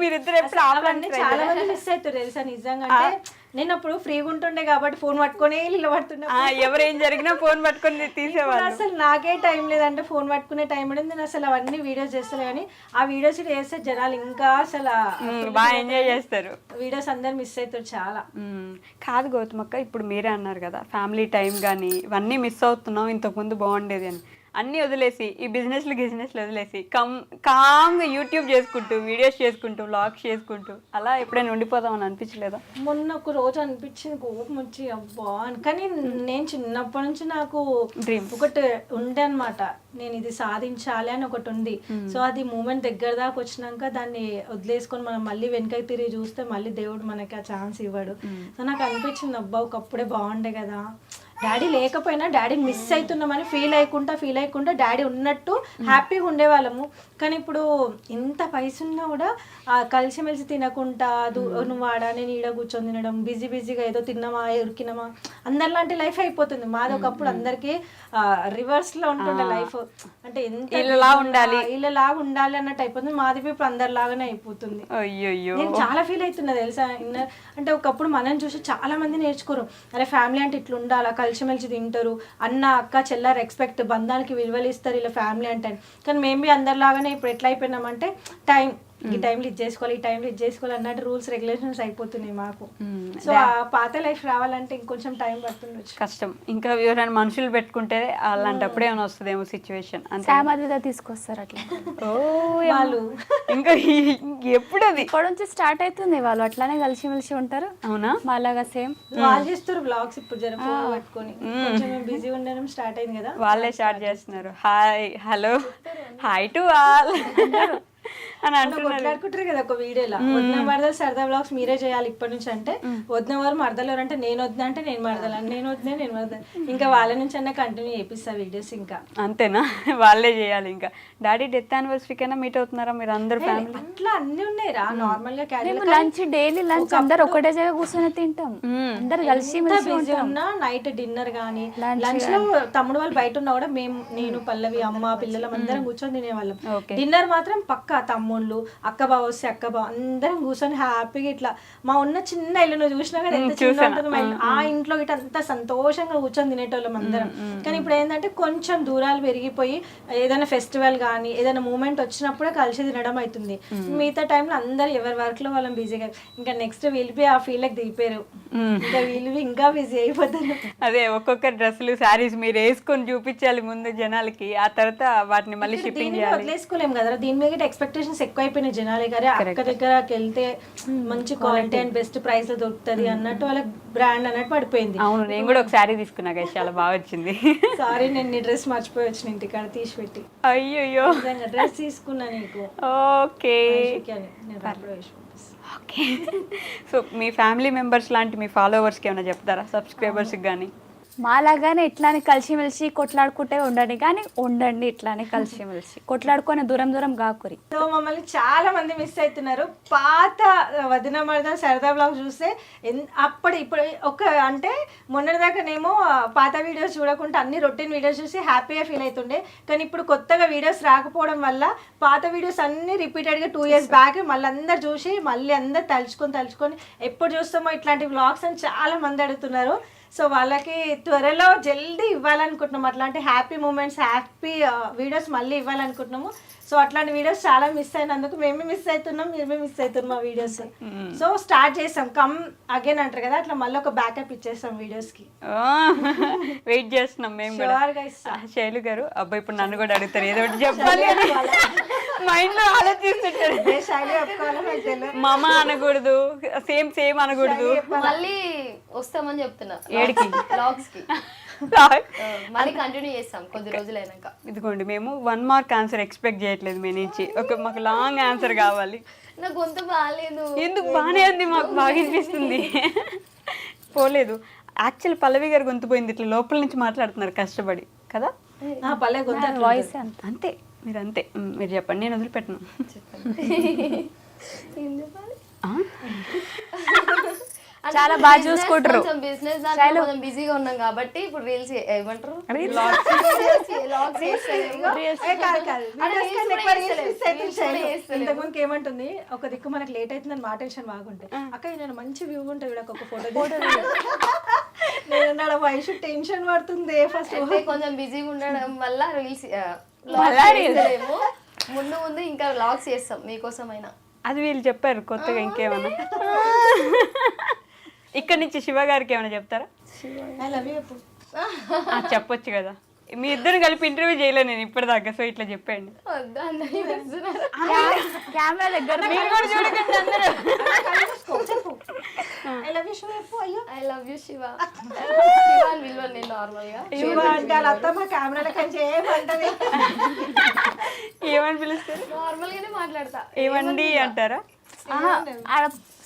మీరిద్దరు ఎప్పుడు అవన్నీ చాలా మంది మిస్ అవుతారు తెలుసా నిజంగా. అంటే నేను అప్పుడు ఫ్రీగా ఉంటుండే కాబట్టి ఫోన్ పట్టుకొని ఇల్లు పడుతుండే. ఎవరేం జరిగినా ఫోన్ పట్టుకొని తీసేవాళ్ళు. అసలు నాకే టైం లేదంటే ఫోన్ పట్టుకునే టైం ఉండేది. నేను అసలు అవన్నీ వీడియోస్ చేస్తాను కానీ ఆ వీడియోస్ చేస్తే జనాలు ఇంకా అసలు బాగా ఎంజాయ్ చేస్తారు. వీడియోస్ అందరు మిస్ అవుతారు చాలా. కాదు గౌతమక్క, ఇప్పుడు మీరే అన్నారు కదా ఫ్యామిలీ టైం కానీ ఇవన్నీ మిస్ అవుతున్నాం, ఇంతకుముందు బాగుండేది అని. అన్నీ వదిలేసి ఈ బిజినెస్లు వదిలేసి కామ్గా యూట్యూబ్ చేసుకుంటూ వీడియోస్ చేసుకుంటూ వ్లాగ్స్ చేసుకుంటూ అలా ఎప్పుడైనా ఉండిపోదామని అనిపించలేదా? మొన్న ఒక రోజు అనిపించింది కోపం వచ్చి అబ్బా అని. కానీ నేను చిన్నప్పటి నుంచి నాకు డ్రీమ్ ఒకటి ఉండే అనమాట, నేను ఇది సాధించాలి అని ఒకటి ఉంది. సో అది మూమెంట్ దగ్గర దాకా వచ్చినాక దాన్ని వదిలేసుకొని మనం మళ్ళీ వెనకకి తిరిగి చూస్తే మళ్ళీ దేవుడు మనకి ఆ ఛాన్స్ ఇవ్వడు. సో నాకు అనిపించింది అబ్బా ఒకప్పుడే బాగుండే కదా, డాడీ లేకపోయినా డాడీని మిస్ అవుతున్నామని ఫీల్ అయ్యకుండా డాడీ ఉన్నట్టు హ్యాపీగా ఉండేవాళ్ళము. కానీ ఇప్పుడు ఇంత పైస ఉన్నా కూడా కలిసిమెలిసి తినకుండా నువ్వు ఆడ నేను ఈడ కూర్చొని తినడం, బిజీగా ఏదో తిన్నామా ఉరికినామా అందరిలాంటి లైఫ్ అయిపోతుంది. మాది ఒకప్పుడు అందరికీ రివర్స్ లో ఉంటుండే లైఫ్. అంటే ఎంత ఇలా ఉండాలి అన్నట్టు అయిపోతుంది. మాది ఇప్పుడు అందరిలాగానే అయిపోతుంది. అయ్యో నేను చాలా ఫీల్ అవుతున్నా తెలుసా. అంటే ఒకప్పుడు మనం చూసి చాలా మంది నేర్చుకోరు, అరే ఫ్యామిలీ అంటే ఇట్లా ఉండాలా, కలిసిమెలిసి తింటారు, అన్న అక్క చెల్ల రెస్పెక్ట్ బంధానికి విలువలు ఇస్తారు ఇలా ఫ్యామిలీ అంటే. కానీ మేము అందరిలాగానే ఇప్పుడు ఎట్లా అయిపోయినామంటే టైం ఈ టైంలో ఇది చేసుకోవాలి, ఈ టైంలో ఇది చేసుకోవాలి అన్నట్టు రూల్స్ రెగ్యులేషన్స్ అయిపోతున్నాయి మాకు. సో ఆ పాత లైఫ్ రావాలంటే ఇంకొంచెం టైం పడుతుండొచ్చు. కష్టం. ఇంకా ఎవరైనా మనుషులు పెట్టుకుంటే అలాంటప్పుడు ఏమైనా వస్తుందేమో సిచ్యువేషన్. సామాజిక తీసుకొస్తారు అట్లా. ఓ వాళ్ళు ఇంకా ఎప్పుడు అది ఇక్కడ నుంచి స్టార్ట్ అవుతుంది. వాళ్ళు అట్లానే కలిసిమెలిసి ఉంటారు. అవునా? మాలాగా సేమ్ వాళ్ళు చేస్తారు బ్లాగ్స్ ఇప్పుడు జర ఫోన్ పెట్టుకొని. కొంచెం బిజీ ఉండడం స్టార్ట్ అయింది కదా, వాళ్ళే స్టార్ట్ చేస్తున్నారు. Hi hello hi to all అని అంటున్నారు. కొట్లాడుకుంటారు కదా ఒక వీడియోలో, వదిన మరదలు సరదా బ్లాగ్స్ మీరే చేయాలి ఇప్పటి నుంచి అంటే, వదిన వారు మరదలు అంటే నేను వద్దా అంటే నేను మరదలు, నేను వద్దా నేను మరదలు. ఇంకా వాళ్ళ నుంచి అన్న కంటిన్యూ చేపిస్తా వీడియోస్. ఇంకా అంతేనా? వాళ్ళే చేయాలి. ఇంకా డాడీ డెత్ యానివర్సరీకైనా మీట్ అవుతున్నారా మీరు అందరు ఫ్యామిలీ? అట్లా అన్ని ఉన్నాయి రా నార్మల్ గా. లంచ్ డైలీ లంచ్ అందరు ఒకటే జగ కూర్చొని తింటాం, అందరు కలిసి బిజీ ఉన్నా నైట్ డిన్నర్ గానీ లంచ్ లో తమ్ముడు వాళ్ళు బయట ఉన్నా కూడా మేము నేను పల్లవి అమ్మ పిల్లలం అందరం కూర్చొని తినేవాళ్ళం. డిన్నర్ మాత్రం పక్క తమ్ముళ్ళు అక్క బావ వస్తే అక్క బావ అందరం కూర్చొని హ్యాపీగా ఇట్లా. మా ఉన్న చిన్న ఇల్లు నువ్వు చూసినా కదా ఎంత చిన్న ఉంటుంది మా ఇల్లు, ఆ ఇంట్లో ఇట్లా అంత సంతోషంగా కూర్చొని తినేటోళ్ళం అందరం. కానీ ఇప్పుడు ఏంటంటే కొంచెం దూరాలు పెరిగిపోయి ఏదైనా ఫెస్టివల్ కానీ ఏదైనా మూమెంట్ వచ్చినప్పుడే కలిసి తినడం అవుతుంది. మిగతా టైంలో అందరు ఎవరి వర్క్ లో వాళ్ళని బిజీగా. ఇంకా నెక్స్ట్ వీళ్ళి ఆ ఫీల్డ్కి దిగిపోయారు, ఇంకా వీళ్ళు ఇంకా బిజీ అయిపోతారు. అదే ఒక్కొక్క డ్రెస్సులు శారీస్ మీరు వేసుకొని చూపించాలి ముందు జనాలకి, ఆ తర్వాత వాటిని మళ్ళీ షిప్పింగ్ చేయాలి. వదిలేసుకోలేము కదా దీని మీద ఎక్స్పెక్టేషన్స్ ఎక్కువ అయిపోయినాయి జనాలే గారే. అక్క దగ్గరకి వెళ్తే మంచి క్వాలిటీ అండ్ బెస్ట్ ప్రైస్ లో దొరుకుతుంది అన్నట్టు వాళ్ళకి బ్రాండ్ అన్నట్టు పడిపోయింది. అవును, నేను కూడా ఒక శారీ తీసుకున్నా కదా, చాలా బాగా వచ్చింది. సారీ నేను నీ డ్రెస్ మర్చిపోయి వచ్చిన ఇంటికాడ తీసి పెట్టి. అయ్యో డ్రెస్ తీసుకున్నా నీకు. Okay okay. సో మీ ఫ్యామిలీ మెంబర్స్ లాంటి మీ ఫాలోవర్స్కి ఏమైనా చెప్తారా, సబ్స్క్రైబర్స్కి కానీ? మాలాగానే ఇట్లానే కలిసిమెలిసి కొట్లాడుకుంటే ఉండండి ఇట్లానే కలిసిమెలిసి కొట్లాడుకొని దూరం కాకురి. సో మమ్మల్ని చాలా మంది మిస్ అవుతున్నారు. పాత వదిన మరద సరదా బ్లాగ్ చూస్తే ఇప్పుడు ఒక అంటే మొన్నటిదాకానేమో పాత వీడియోస్ చూడకుండా అన్ని రొటీన్ వీడియోస్ చూసి హ్యాపీగా ఫీల్ అవుతుండే. కానీ ఇప్పుడు కొత్తగా వీడియోస్ రాకపోవడం వల్ల పాత వీడియోస్ అన్ని రిపీటెడ్గా 2 years బ్యాక్ మళ్ళీ అందరు చూసి మళ్ళీ అందరు తలుచుకొని ఎప్పుడు చూస్తామో ఇట్లాంటి వ్లాగ్స్ అని చాలా మంది అడుగుతున్నారు. సో వాళ్ళకి త్వరలో జల్దీ ఇవ్వాలనుకుంటున్నాము, అట్లాంటి హ్యాపీ మూమెంట్స్ హ్యాపీ వీడియోస్ మళ్ళీ ఇవ్వాలనుకుంటున్నాము. సో అట్లాంటి వీడియోస్ చాలా మిస్ అయినందుకు మేము మిస్ అవుతున్నాం, మీరు మిస్ అవుతున్నాం ఆ వీడియోస్. సో స్టార్ట్ చేసాం, కమ్ అగైన్ అంటారు కదా, అట్లా మళ్ళీ ఒక బ్యాకప్ ఇచ్చేస్తాం వీడియోస్ కి. వెయిట్ చేస్తున్నాం మేము కూడా. శైలు గారు అబ్బాయి ఇప్పుడు నన్ను కూడా అడుగుతారు ఏదో ఒకటి చెప్పాలి, మైండ్ లో ఆలోచిస్తుంటారు. మామ అనకూడదు, సేమ్ అనకూడదు. మళ్ళీ వస్తామని చెప్తున్నా ఏడికి బ్లాగ్స్ కి. మళ్ళీ కంటిన్యూ చేస్తాం కొద్ది రోజులు అయినాక. ఇదిగోండి మేము 1 మార్క్ ఆన్సర్ ఎక్స్పెక్ట్ చేయట్లేదు మీ నుంచి, మాకు లాంగ్ ఆన్సర్ కావాలి. నా గొంతు బాగాలేదు. ఎందుకు బాగానే ఉంది, మాకు బాగా అనిపిస్తుంది. పోలేదు, యాక్చువల్ పల్లవి గారు గొంతు పోయింది, ఇట్లా లోపల నుంచి మాట్లాడుతున్నారు కష్టపడి కదా. పల్లె గొంతు వాయిస్ అంత అంతే, మీరు అంతే. మీరు చెప్పండి, నేను వదిలిపెట్టను. ఏం చెప్పాలి? చాలా బాగా చూసుకుంటారు. కొంచెం బిజినెస్ దాంట్లో కొంచెం బిజీగా ఉన్నాం కాబట్టి ఇప్పుడు రీల్స్ ఏమంటారు ఇంతకుముందుకి ఏమంటుంది, ఒక దిక్కు మనకు లేట్ అవుతుందని మా టెన్షన్ బాగుంటాయి. అక్క నేను మంచి వ్యూ ఉంటుంది, ఒక ఫోటో నేను వయసు టెన్షన్ పడుతుంది. ఫస్ట్ కొంచెం బిజీగా ఉండడం వల్ల రీల్స్ ముందు ముందు ఇంకా వ్లాగ్స్ చేస్తాం మీకోసమైనా. అది వీళ్ళు చెప్పారు కొత్తగా, ఇంకేమన్నా ఇక్కడ నుంచి శివ గారికి ఏమైనా చెప్తారా? ఐ లవ్ యూ చెప్పు. చెప్పొచ్చు కదా, మీ ఇద్దరు కలిపి ఇంటర్వ్యూ చేయలేదు నేను ఇప్పటిదాకా, సో ఇట్లా చెప్పండి. కెమెరా దగ్గర మీరు కూడా చూడకండి అందరూ. చెప్పు ఐ లవ్ యూ శివ చెప్పు. అయ్యో I love you Shiva. Shiva అని పిలవను నేను నార్మల్ గా. శివ అంటే వాళ్ళ అత్తమ్మ కెమెరాల కంచి ఏమంటది, ఏమని పిలుస్తారు? నార్మల్ గానే మాట్లాడతా. ఏమండి అంటారా?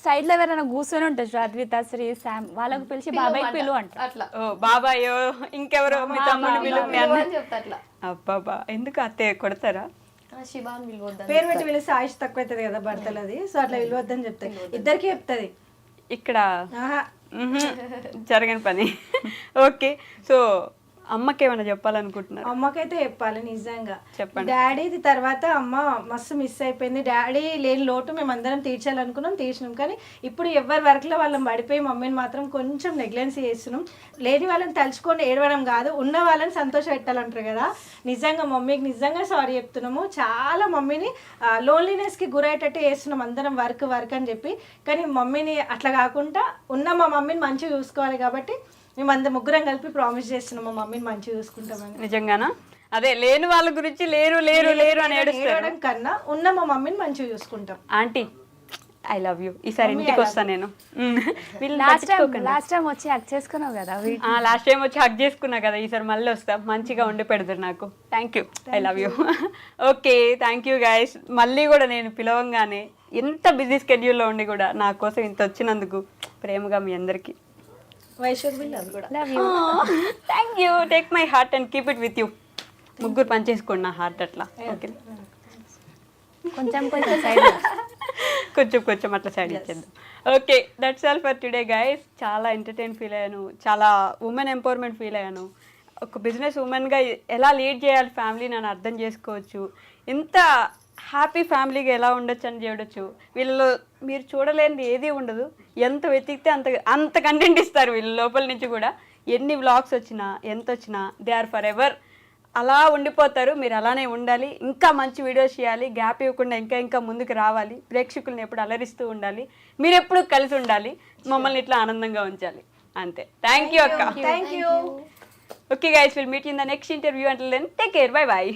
సైడ్ లో ఎవరైనా కూర్చొని ఉంటారు, అద్విత, శ్రీ, శామ్, వాళ్ళకు పిలిచి బాబాయ్ పిలువ అంట. అట్లా ఓ బాబాయో ఇంకెవరో మీ తమ్ముడు పిలువ, మీ అన్న. అని చెప్తా అట్లా. అబ్బాబా, ఎందుకు అత్తయ్య కొడతారా? శివ అని పిలవద్దు. పేరు పెట్టి పిలిస్తే ఆయుష్ తక్కువ అవుతుంది కదా భర్తలది, సో అట్లా పిలవద్దని చెప్తాయి. ఇద్దరికి చెప్తుంది. ఇక్కడ ఆహా జరగని పని. ఓకే, సో అమ్మకి ఏమైనా చెప్పాలనుకుంటున్నారు? అమ్మకైతే చెప్పాలి నిజంగా. చెప్పండి. డాడీది తర్వాత అమ్మ మస్తు మిస్ అయిపోయింది. డాడీ లేని లోటు మేము అందరం తీర్చాలనుకున్నాం, తీర్చినాం. కానీ ఇప్పుడు ఎవరి వర్క్లో వాళ్ళని పడిపోయి మమ్మీని మాత్రం కొంచెం నెగ్లెన్స్ చేస్తున్నాం. లేని వాళ్ళని తలుచుకొని ఏడవడం కాదు, ఉన్న వాళ్ళని సంతోష పెట్టాలంటారు కదా. నిజంగా మమ్మీకి నిజంగా సారీ చెప్తున్నాము. చాలా మమ్మీని లోన్లీనెస్కి గురయ్యేటట్టు చేస్తున్నాం అందరం, వర్క్ వర్క్ అని చెప్పి. కానీ మమ్మీని అట్లా కాకుండా ఉన్న మా మమ్మీని మంచిగా చూసుకోవాలి కాబట్టి మేము ముగ్గురం కలిపి ప్రామిస్ చేస్తున్నాం మా మమ్మీని మంచిగా చూసుకుంటామని. నిజంగానా? అదే లేని వాళ్ళ గురించి లేరు లేరు లేరు అని ఏడవడం కన్నా ఉన్న మా మమ్మీని మంచిగా చూసుకుంటాం. Aunty I love you. ఈసారి ఇంటికి వస్తాను నేను. లాస్ట్ టైం వచ్చి హక్ చేసుకున్నావు కదా, లాస్ట్ టైం వచ్చి హక్ చేసుకున్నా కదా, ఈసారి మళ్ళీ వస్తా, మంచిగా ఉండి పెడతారు నాకు. Thank you, I love you. Okay, thank you guys. మళ్ళీ కూడా నేను పిలవంగానే ఎంత బిజీ స్కెడ్యూల్లో ఉండి కూడా నా కోసం ఇంత వచ్చినందుకు ప్రేమగా మీ అందరికీ love you. Thank you. Take my heart and keep it with you. ముగ్గురు పనిచేసుకోండి నా హార్ట్ అట్లా. ఓకే, కొంచెం కొంచెం సైడ్ కొంచెం కొంచెం అట్లా సైడ్ ఇచ్చేద్దాం. Okay, that's all for today guys. చాలా ఎంటర్టైన్ ఫీల్ అయ్యాను, చాలా ఉమెన్ ఎంపవర్మెంట్ ఫీల్ అయ్యాను. ఒక బిజినెస్ ఉమెన్గా ఎలా లీడ్ చేయాలి ఫ్యామిలీని అని అర్థం చేసుకోవచ్చు. ఎంత హ్యాపీ ఫ్యామిలీగా ఎలా ఉండొచ్చు అని చూడొచ్చు. వీళ్ళలో మీరు చూడలేనిది ఏది ఉండదు. ఎంత వెతికితే అంత కంటెంట్ ఇస్తారు వీళ్ళ లోపల నుంచి కూడా. ఎన్ని వ్లాగ్స్ వచ్చినా ఎంత వచ్చినా దే ఆర్ ఫర్ ఎవర్ అలా ఉండిపోతారు. మీరు అలానే ఉండాలి, ఇంకా మంచి వీడియోస్ చేయాలి, గ్యాప్ ఇవ్వకుండా ఇంకా ఇంకా ముందుకు రావాలి, ప్రేక్షకులను ఎప్పుడు అలరిస్తూ ఉండాలి, మీరు ఎప్పుడు కలిసి ఉండాలి, మమ్మల్ని ఇట్లా ఆనందంగా ఉంచాలి. అంతే. థ్యాంక్ యూ అక్క. Thank you. Okay guys, will meet in the next interview. Until then take care, bye bye.